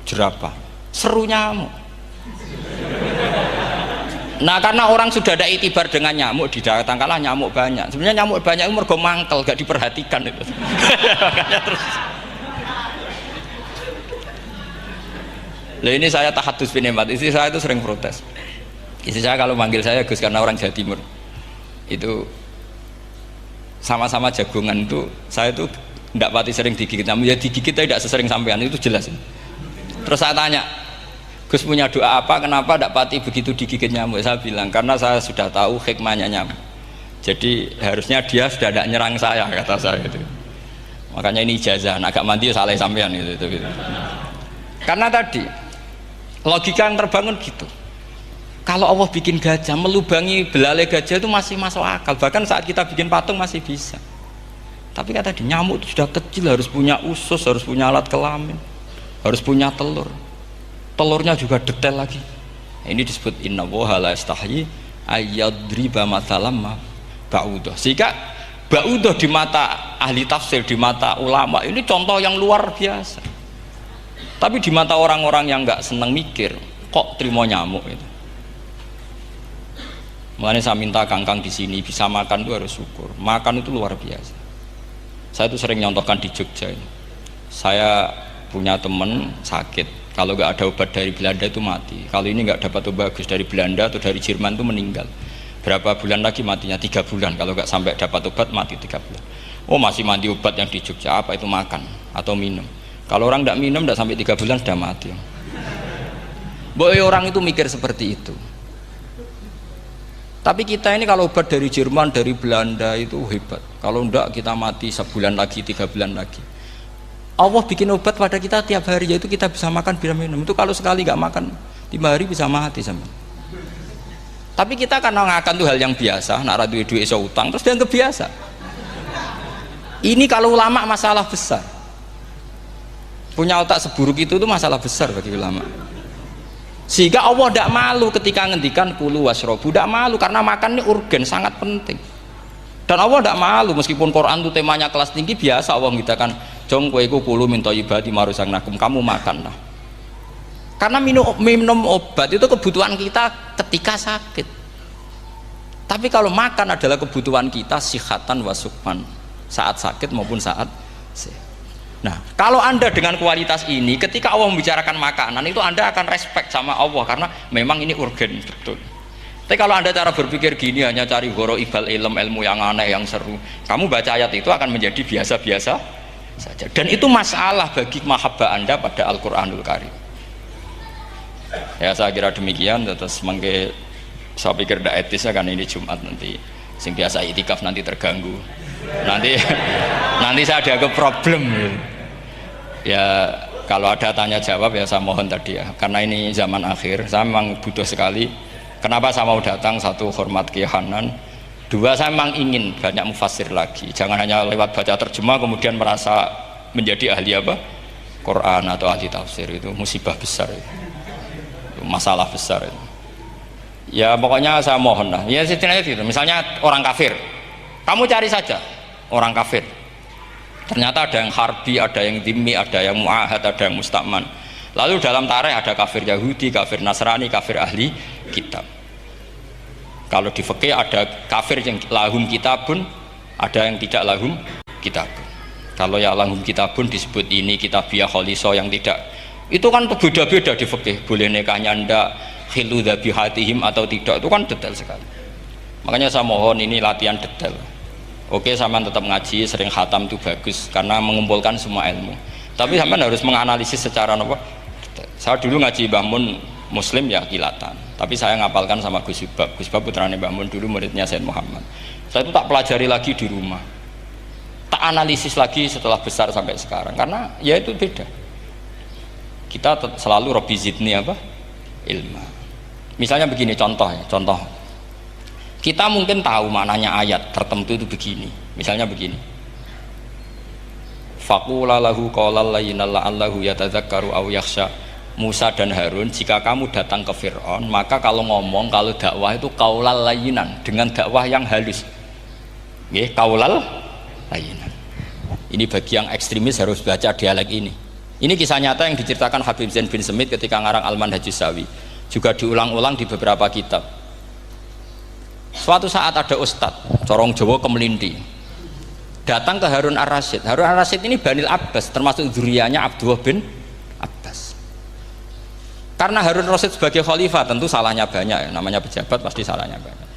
jerapah, seru nyamuk. Nah karena orang sudah ada itibar dengan nyamuk, didatangkanlah nyamuk banyak. Sebenarnya nyamuk banyak itu mergo mangkel, gak diperhatikan itu. Makanya terus. Lah ini saya tahadus binemat, istri saya itu sering protes. Istri saya kalau manggil saya Gus karena orang Jawa Timur. Itu sama-sama jagongan itu, saya itu tidak pati sering digigit, namun ya digigit tidak sesering sampean, itu jelas. Terus saya tanya, Gus punya doa apa, kenapa tidak pati begitu digigit nyamuk? Saya bilang, karena saya sudah tahu hikmahnya nyamuk. Jadi harusnya dia sudah tidak nyerang saya, kata saya itu. Makanya ini ijazah, agak mandi salah sampean itu. Karena tadi logika yang terbangun gitu. Kalau Allah bikin gajah, melubangi belalai gajah itu masih masuk akal. Bahkan saat kita bikin patung masih bisa. Tapi kata tadi nyamuk itu sudah kecil, harus punya usus, harus punya alat kelamin, harus punya telur. Telurnya juga detail lagi. Ini disebut innallaha la yastahyi ayyadriba mathalam ba'udah. Sehingga ba'udah di mata ahli tafsir, di mata ulama ini contoh yang luar biasa. Tapi di mata orang-orang yang nggak seneng mikir, kok terima nyamuk itu. Makanya saya minta kangkang di sini bisa makan itu harus syukur. Makan itu luar biasa. Saya itu sering nyontohkan di Jogja ini. Saya punya teman sakit, kalau nggak ada obat dari Belanda itu mati. Kalau ini nggak dapat obat bagus dari Belanda atau dari Jerman itu meninggal. Berapa bulan lagi matinya? 3 bulan. Kalau nggak sampai dapat obat mati 3 bulan. Oh masih mandi obat yang di Jogja, apa itu makan atau minum? Kalau orang tidak minum tidak sampai 3 bulan sudah mati. Boy orang itu mikir seperti itu. Tapi kita ini kalau obat dari Jerman, dari Belanda itu hebat. Kalau enggak kita mati sebulan lagi, 3 bulan lagi. Allah bikin obat pada kita tiap hari, yaitu kita bisa makan, bisa minum. Itu kalau sekali nggak makan 5 hari bisa mati sama. Tapi kita karena ngakan itu hal yang biasa, nak duit iso utang terus dianggap biasa. Ini kalau ulama masalah besar. Punya otak seburuk itu tuh masalah besar bagi ulama. Sehingga Allah tidak malu ketika ngendikan kulu wasrobu, tidak malu karena makan ini urgen, sangat penting. Dan Allah tidak malu meskipun Quran itu temanya kelas tinggi, biasa Allah mengatakan jong kueku kulu minta ibadi marusang nakum, kamu makanlah. Karena minum obat itu kebutuhan kita ketika sakit. Tapi kalau makan adalah kebutuhan kita sihatan wasukman, saat sakit maupun saat sehat. Nah, kalau Anda dengan kualitas ini, ketika Allah membicarakan makanan itu Anda akan respect sama Allah karena memang ini urgen betul. Tapi kalau Anda cara berpikir gini, hanya cari goro ibal ilmu yang aneh, yang seru, kamu baca ayat itu akan menjadi biasa-biasa saja. Dan itu masalah bagi mahabbah Anda pada Al-Quranul Karim. Ya saya kira demikian. Terus saya pikir tidak etis ya, kan ini Jumat nanti sing biasa itikaf nanti terganggu. Nanti saya ada ke problem. Ya kalau ada tanya jawab ya saya mohon tadi ya, karena ini zaman akhir saya memang butuh sekali. Kenapa saya mau datang? Satu, hormat Kiai Hanan. Dua, saya memang ingin banyak mufassir lagi, jangan hanya lewat baca terjemah kemudian merasa menjadi ahli apa Quran atau ahli tafsir. Itu musibah besar itu masalah besar itu. Ya pokoknya saya mohon lah ya, setidaknya gitu. Misalnya orang kafir, kamu cari saja orang kafir. Ternyata ada yang harbi, ada yang dhimmi, ada yang mu'ahad, ada yang mustakman. Lalu dalam tarikh ada kafir Yahudi, kafir Nasrani, kafir ahli kitab. Kalau di fikih ada kafir yang lahum kitabun, ada yang tidak lahum kitabun. Kalau yang lahum kitabun disebut ini kitabiyah kholiso, yang tidak itu kan beda-beda di fikih. Boleh nikahnya ndak, khilu dhabihatihim atau tidak, itu kan detail sekali. Makanya saya mohon ini latihan detail. Oke, sampean tetap ngaji, sering khatam itu bagus karena mengumpulkan semua ilmu. Tapi sampean harus menganalisis secara apa? Saya dulu ngaji Mbah Mun Muslim ya kilatan. tapi saya ngapalkan sama Gus Subab. Gus Subab putranya Mbah Mun, dulu muridnya Said Muhammad. Saya itu tak pelajari lagi di rumah, tak analisis lagi setelah besar sampai sekarang, karena ya itu beda. Kita selalu Robbi zidni apa? Ilma. Misalnya begini contoh, kita mungkin tahu maknanya ayat tertentu itu begini, misalnya begini, faqula lahu qawlan layyinan la'allahu yatadzakkaru aw yakhsha. Musa dan Harun, jika kamu datang ke Fir'aun, maka kalau ngomong, kalau dakwah itu qaulal layyinan, dengan dakwah yang halus. Nggih, qaulal layyinan. Ini bagi yang ekstremis harus baca dialek ini. Ini kisah nyata yang diceritakan Habib Zain bin Semit ketika ngarang Al-Manhajus Sawi, juga diulang-ulang di beberapa kitab. Suatu saat ada ustadz corong Jawa Kemelinti datang ke Harun Ar-Rasyid. Harun Ar-Rasyid ini Banil Abbas, termasuk zuriyahnya Abdullah bin Abbas. Karena Harun Ar-Rasyid sebagai khalifah tentu salahnya banyak ya, namanya pejabat pasti salahnya banyak,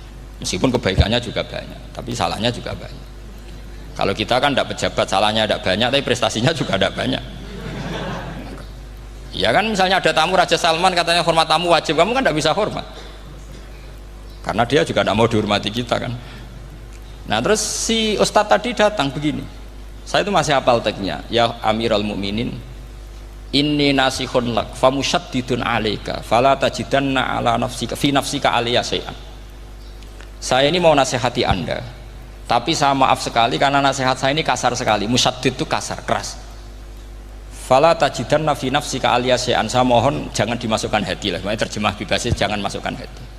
meskipun kebaikannya juga banyak, tapi salahnya juga banyak. Kalau kita kan tidak pejabat, salahnya tidak banyak, tapi prestasinya juga tidak banyak. Ya kan, misalnya ada tamu Raja Salman, katanya hormat tamu wajib, kamu kan tidak bisa hormat karena dia juga tidak mau dihormati kita kan. Nah terus si ustadz tadi datang begini, saya itu masih hafal teksnya, ya Amirul Mukminin, inni nasihun lak famusyaddidun alaika fala tajidanna ala nafsika fi nafsika aliyya syai'an. Saya ini mau nasihati Anda, tapi saya maaf sekali karena nasihat saya ini kasar sekali. Musyaddid itu kasar, keras. Fala tajidanna fi nafsika aliyya syai'an, saya mohon jangan dimasukkan hati lah, makanya terjemah bebasnya jangan masukkan hati.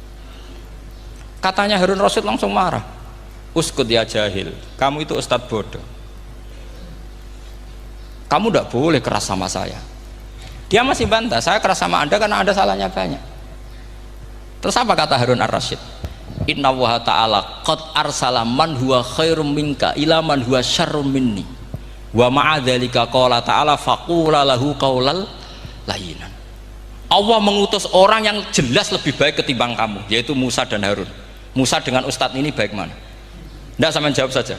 Katanya Harun Rasyid langsung marah, uskut ya jahil, kamu itu ustadz bodoh, kamu tidak boleh keras sama saya. Dia masih bantah, saya keras sama Anda karena Anda salahnya banyak. Terus apa kata Harun Ar-Rasyid? Inna wa ta'ala qad arsala man huwa khairum minka ila man huwa syarrum minni wa ma'adzalika qala ta'ala faqula lahu qaulal layyinan. Allah mengutus orang yang jelas lebih baik ketimbang kamu, yaitu Musa dan Harun. Musa dengan ustadz ini baik mana? Tidak, sama jawab saja.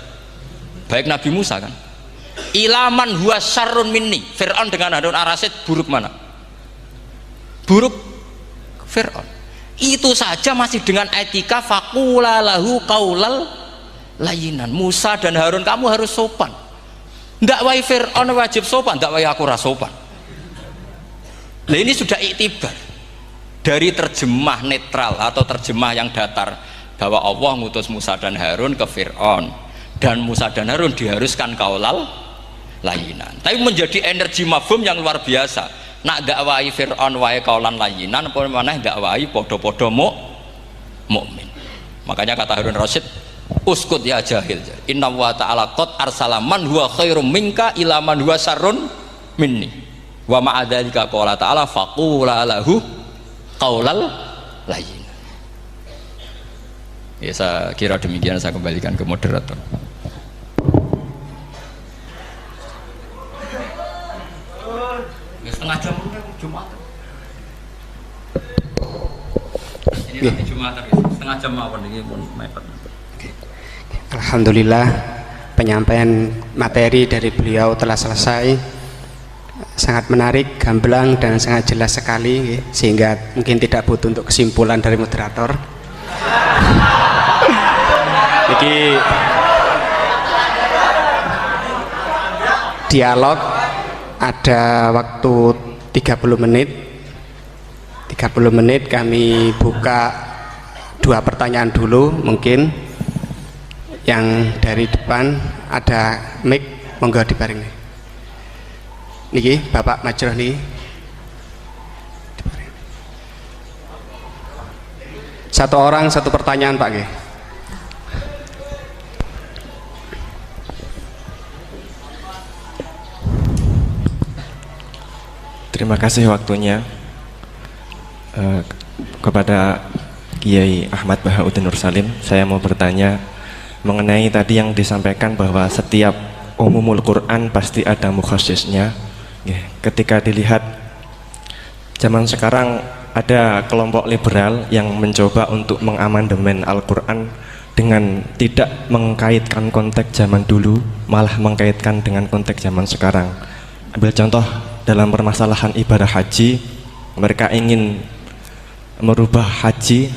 Baik Nabi Musa kan? Ilaman huwa syarrun minni. Fir'aun dengan Harun Ar-Rasyid buruk mana? Buruk Fir'aun. Itu saja masih dengan etika faqula lahu qaulal layyinan. Musa dan Harun kamu harus sopan. Ndak wae Fir'aun wajib sopan, ndak wae aku ra sopan. Nah ini sudah iktibar dari terjemah netral atau terjemah yang datar bahwa Allah ngutus Musa dan Harun ke Fir'aun dan Musa dan Harun diharuskan qaulal layyinan, tapi menjadi energi mafhum yang luar biasa. Nak dakwai Fir'aun wae qaulan layyinan, apa maneh dakwai podo-podo mukmin. Makanya kata Harun Rasyid, uskut ya jahil, inna wa ta'ala qad arsala man huwa khairum minka ila man huwa syarrun minni wa ma'adzalika qala ta'ala faqula lahu qaulal layyin. Ya saya kira demikian, saya kembalikan ke moderator. Setengah jam Jumat. Ini nanti Jumat setengah jam mawon ini pun mepet.
Alhamdulillah penyampaian materi dari beliau telah selesai, sangat menarik, gamblang dan sangat jelas sekali, sehingga mungkin tidak butuh untuk kesimpulan dari moderator. Jadi dialog ada waktu 30 menit. 30 menit kami buka 2 pertanyaan dulu, mungkin yang dari depan ada mic, monggo dibaring niki Bapak Majroh nih. Satu orang satu pertanyaan Pak nggih.
Terima kasih waktunya. Kepada Kiai Ahmad Bahauddin Nur Salim, saya mau bertanya mengenai tadi yang disampaikan bahwa setiap umumul Quran pasti ada mukhassisnya. Ketika dilihat zaman sekarang ada kelompok liberal yang mencoba untuk mengamandemen Al-Quran dengan tidak mengkaitkan konteks zaman dulu, malah mengkaitkan dengan konteks zaman sekarang. Ambil contoh dalam permasalahan ibadah haji, mereka ingin merubah haji,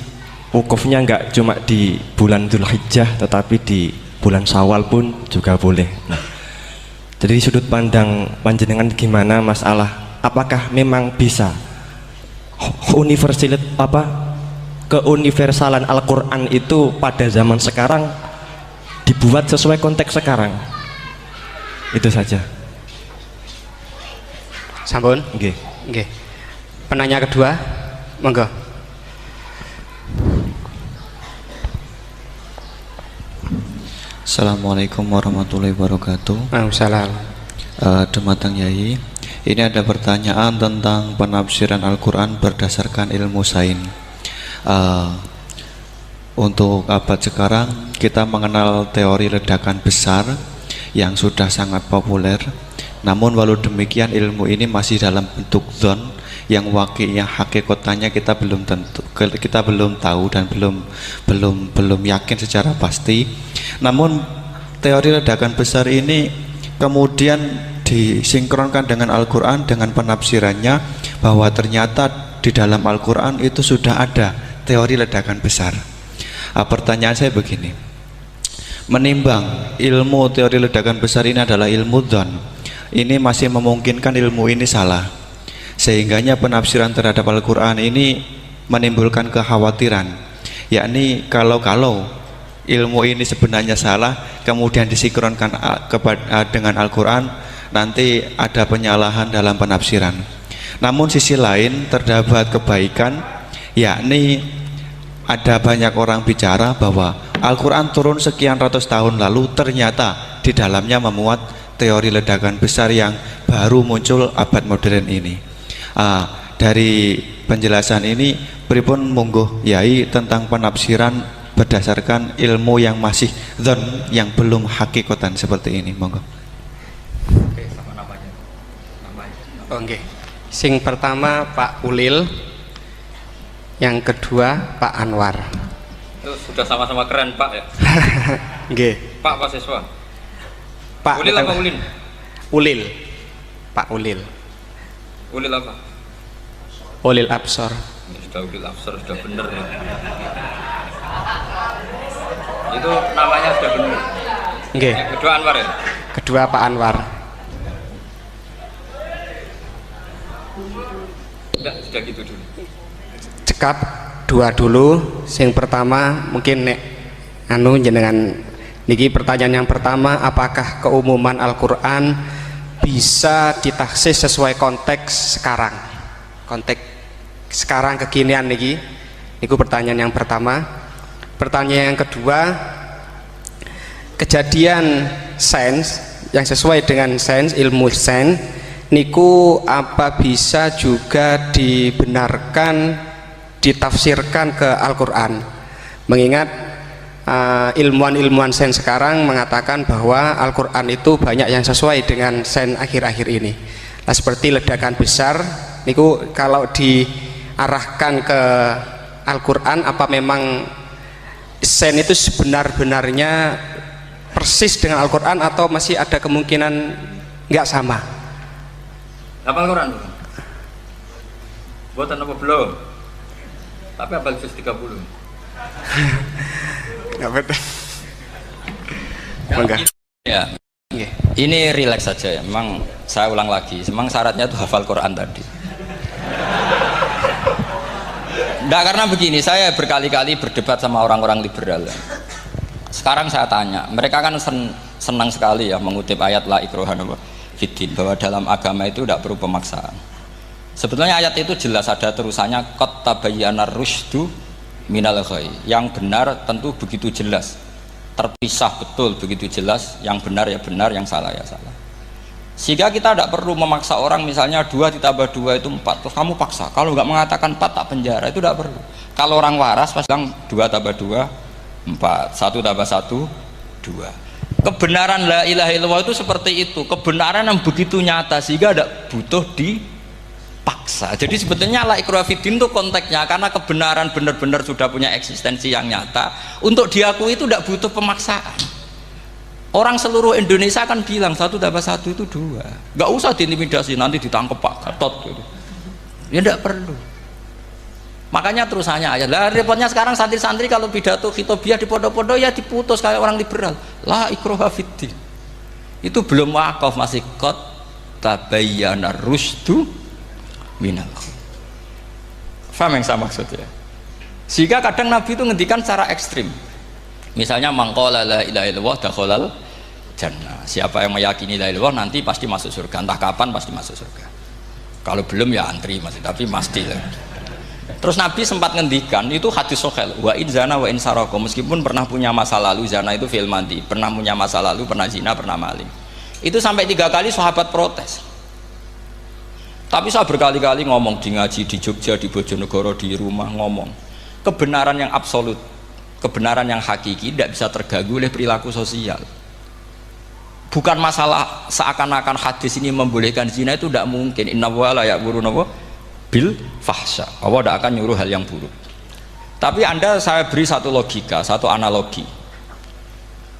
wukufnya nggak cuma di bulan Dzulhijjah tetapi di bulan Syawal pun juga boleh. Nah, jadi sudut pandang panjenengan gimana masalah apakah memang bisa keuniversalan Al-Quran itu pada zaman sekarang dibuat sesuai konteks sekarang? Itu saja.
Sampun?
Nggih.
Nggih. Penanya kedua, monggo.
Assalamualaikum warahmatullahi wabarakatuh.
Waalaikumsalam.
Dumateng Yai, ini ada pertanyaan tentang penafsiran Al-Quran berdasarkan ilmu sains. Untuk abad sekarang kita mengenal teori ledakan besar yang sudah sangat populer. Namun walau demikian ilmu ini masih dalam bentuk zon yang wakilnya hakikatnya kita belum tahu dan belum yakin secara pasti. Namun teori ledakan besar ini kemudian disinkronkan dengan Al-Quran dengan penafsirannya bahwa ternyata di dalam Al-Quran itu sudah ada teori ledakan besar. Pertanyaan saya begini, menimbang ilmu teori ledakan besar ini adalah ilmu dzon, ini masih memungkinkan ilmu ini salah, sehingganya penafsiran terhadap Al-Quran ini menimbulkan kekhawatiran, yakni kalau ilmu ini sebenarnya salah kemudian disinkronkan dengan Al-Quran, nanti ada penyalahan dalam penafsiran. Namun sisi lain terdapat kebaikan, yakni ada banyak orang bicara bahwa Al-Quran turun sekian ratus tahun lalu ternyata di dalamnya memuat teori ledakan besar yang baru muncul abad modern ini. Dari penjelasan ini pripun monggo Yai tentang penafsiran berdasarkan ilmu yang masih dzon yang belum hakikatan seperti ini, monggo.
Oke, sama namanya.
Oh, nggih. Sing pertama Pak Ulil, yang kedua Pak Anwar.
Itu sudah sama-sama keren Pak ya.
Nggih.
Pak siswa.
Pak
Ulil apa Ulin?
Ulil. Pak Ulil.
Ulil apa?
Ulil Absor.
Ini sudah Ulil Absor, sudah bener ya. Itu namanya sudah benar.
Nggih.
Yang kedua Anwar ya?
Kedua Pak Anwar.
Enggak, sudah gitu dulu.
Cekap dua dulu. Sing pertama mungkin nek jenengan niki pertanyaan yang pertama, apakah keumuman Al-Quran bisa ditaksis sesuai konteks sekarang? Konteks sekarang kekinian niki. Niku pertanyaan yang pertama. Pertanyaan yang kedua, kejadian sains yang sesuai dengan sains, ilmu sains niku apa bisa juga dibenarkan ditafsirkan ke Al-Quran, mengingat ilmuwan-ilmuwan sains sekarang mengatakan bahwa Al-Quran itu banyak yang sesuai dengan sains akhir-akhir ini. Nah, seperti ledakan besar niku kalau diarahkan ke Al-Quran, apa memang sains itu sebenar-benarnya persis dengan Al-Quran atau masih ada kemungkinan nggak sama?
Hafal Quran dulu. Buatan apa belum? Tapi hafal juz 30.
Nggak betul. Enggak.
Ya. Ini rileks saja ya. Memang saya ulang lagi. Memang syaratnya itu hafal Quran tadi. Enggak, karena begini, saya berkali-kali berdebat sama orang-orang liberal. Sekarang saya tanya, mereka kan senang sekali ya mengutip ayat la ikraha fiddin, bahwa dalam agama itu tidak perlu pemaksaan. Sebetulnya ayat itu jelas ada terusannya, qad tabayyana rusydu minal ghayy. Yang benar tentu begitu jelas, terpisah betul begitu jelas, yang benar ya benar, yang salah ya salah. Sehingga kita tidak perlu memaksa orang, misalnya 2 ditambah 2 itu 4, terus kamu paksa, kalau nggak mengatakan 4 tak penjara, itu tidak perlu. Kalau orang waras pasti bilang 2 tambah 2 4, 1 tambah 1 2. Kebenaran la ilaha illallah itu seperti itu, kebenaran yang begitu nyata sehingga tidak butuh dipaksa. Jadi sebetulnya la ikraha fiddin itu konteksnya, karena kebenaran benar-benar sudah punya eksistensi yang nyata, untuk diakui itu tidak butuh pemaksaan. Orang seluruh Indonesia kan bilang 1 tambah 1 itu 2, nggak usah diintimidasi nanti ditangkap Pak Gatot gitu. Ya tidak perlu. Makanya terusannya aja. Lah repotnya sekarang santri-santri kalau pidato khitobiah di pondok-pondok ya diputus kayak orang liberal. La ikroha fiddin. Itu belum wakaf, masih qad tabayyana rusdu minal ghayy. Faham yang saya maksud ya? Sehingga kadang Nabi itu ngendikan secara ekstrim. Misalnya mangqala la ilaha illallah dakhalal jannah. Siapa yang meyakini la ilaha illallah nanti pasti masuk surga. Entah kapan pasti masuk surga. Kalau belum ya antri masih, tapi pasti lah. Terus Nabi sempat ngendikan, itu hadis sahih, wa in zana wa in saraka, meskipun pernah punya masa lalu, zana itu fi'il madhi, pernah punya masa lalu, pernah zina, pernah maling. Itu sampai 3 kali sahabat protes. Tapi saya berkali-kali ngomong di ngaji di Jogja, di Bojonegoro, di rumah ngomong, kebenaran yang absolut, kebenaran yang hakiki tidak bisa terganggu oleh perilaku sosial. Bukan masalah seakan-akan hadis ini membolehkan zina, itu tidak mungkin. Inna wa la ya'muru bil fahsya. Allah tidak akan nyuruh hal yang buruk. Tapi saya beri satu logika, satu analogi.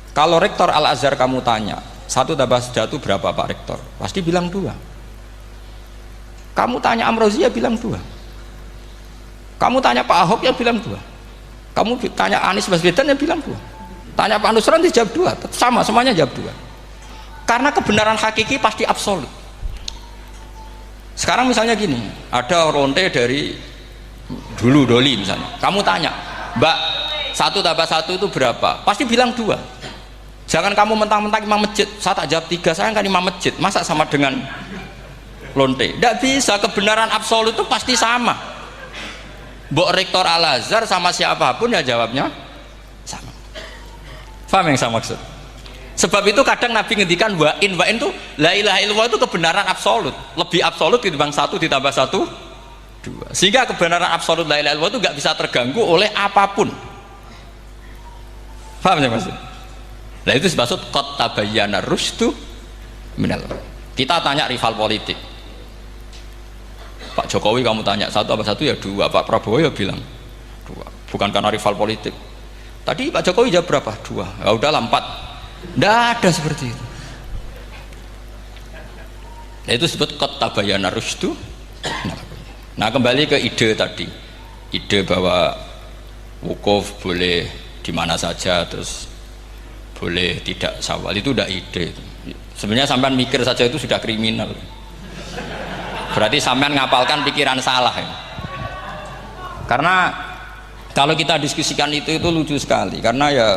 Kalau rektor Al-Azhar kamu tanya, 1 tambah 1 berapa Pak Rektor? Pasti bilang 2. Kamu tanya Amrozi ya bilang 2. Kamu tanya Pak Ahok ya bilang 2. Kamu tanya Anies Baswedan ya bilang 2. Tanya Pak Nusron dia jawab 2. Sama, semuanya jawab 2. Karena kebenaran hakiki pasti absolut. Sekarang misalnya gini, ada ronte dari dulu Doli misalnya, kamu tanya, Mbak 1 tambah 1 itu berapa? Pasti bilang 2. Jangan kamu mentang-mentang imam masjid, saya tak jawab 3, saya kan imam masjid, masa sama dengan lonte? Tidak bisa, kebenaran absolut itu pasti sama. Mbok rektor Al-Azhar sama siapapun ya jawabnya sama. Paham yang saya maksud? Sebab itu kadang Nabi ngendikan wa in itu la ilaha illallah itu kebenaran absolut, lebih absolut ketimbang 1 ditambah 1 2. Sehingga kebenaran absolut la ilaha illallah itu nggak bisa terganggu oleh apapun. Paham ya maksud? Nah itu maksud qad tabayyana rusdu minal ghayy. Kita tanya rival politik, Pak Jokowi kamu tanya 1 tambah 1 ya 2, Pak Prabowo ya bilang 2. Bukan karena rival politik. Tadi Pak Jokowi jawab berapa? 2. Ya udahlah 4. Tidak ada seperti itu. Nah, itu disebut qad tabayyana rusdu. Nah kembali ke ide tadi, ide bahwa wukuf boleh di mana saja, terus boleh tidak syawal, itu udah ide. Sebenarnya sampean mikir saja itu sudah kriminal. Berarti sampean ngapalkan pikiran salah ya. Karena kalau kita diskusikan itu lucu sekali, karena ya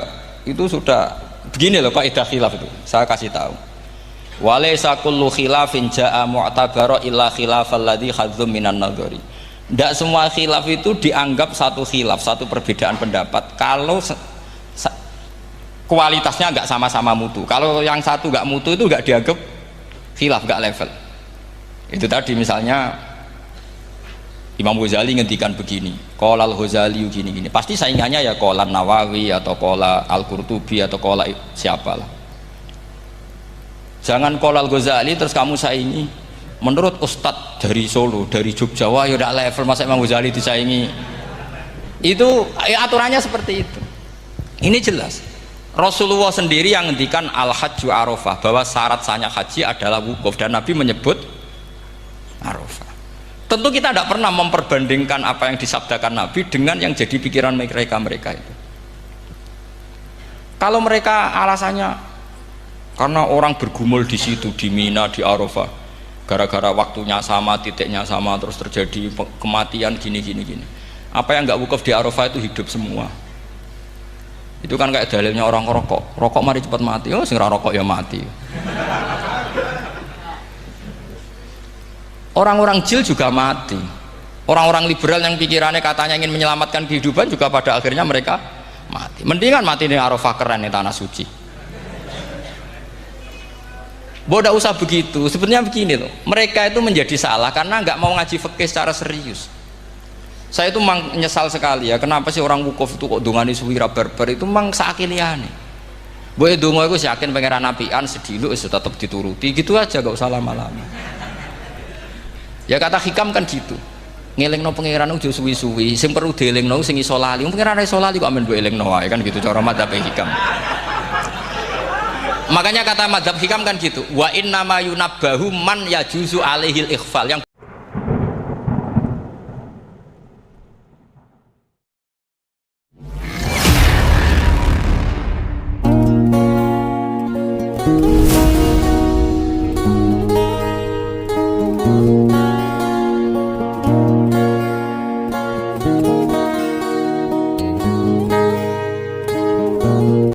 itu sudah begini loh kaidah khilaf itu, saya kasih tahu. Walaysa kullu khilafin jaa mu'tabara illa khilafal ladzi hadzum minan nadhari. Tidak semua khilaf itu dianggap satu khilaf, satu perbedaan pendapat kalau kualitasnya nggak sama-sama mutu. Kalau yang satu nggak mutu itu nggak dianggap khilaf, nggak level. Itu tadi misalnya Imam Ghazali ngendikan begini, qala al-Ghazali gini-gini, pasti saingannya ya qala Nawawi atau qala Al-Qurtubi atau qala siapalah. Jangan qala al-Ghazali terus kamu saingi menurut Ustadz dari Solo, dari Jogja, wah ya udah level, masa Imam Ghazali disaingi. Itu aturannya seperti itu. Ini jelas Rasulullah sendiri yang ngendikan al-hajju arafah, bahwa syarat sahnya haji adalah wukuf, dan Nabi menyebut arafah. Tentu kita tidak pernah memperbandingkan apa yang disabdakan Nabi dengan yang jadi pikiran mereka itu. Kalau mereka alasannya karena orang bergumul di situ, di Mina, di Arafah, gara-gara waktunya sama, titiknya sama, terus terjadi kematian gini. Apa yang nggak wukuf di Arafah itu hidup semua. Itu kan kayak dalilnya orang rokok mari cepat mati, oh sing rokok ya mati. Orang-orang jil juga mati. Orang-orang liberal yang pikirannya katanya ingin menyelamatkan kehidupan juga pada akhirnya mereka mati. Mendingan mati di Arafah, keren di tanah suci. Bodoh usah begitu. Sebenarnya begini loh, mereka itu menjadi salah karena nggak mau ngaji fikih secara serius. Saya itu menyesal sekali ya, kenapa sih orang wukuf itu kok dungani suwira berber itu memang sakiliane. Boleh dungo itu yakin pangeran apian sediluk itu tetap dituruti gitu aja, gak usah lama-lama. Ya kata hikam kan gitu, ngelingno pangeran udah suwi-suwi, sing perlu dielingno sing iso lali, pangeran iso lali kok amen mbok elingno wae kan gitu cara madzhab hikam. Makanya kata madzhab hikam kan gitu, wa inna ma yunabbahu man yajuzu alaihil ikhfal, yang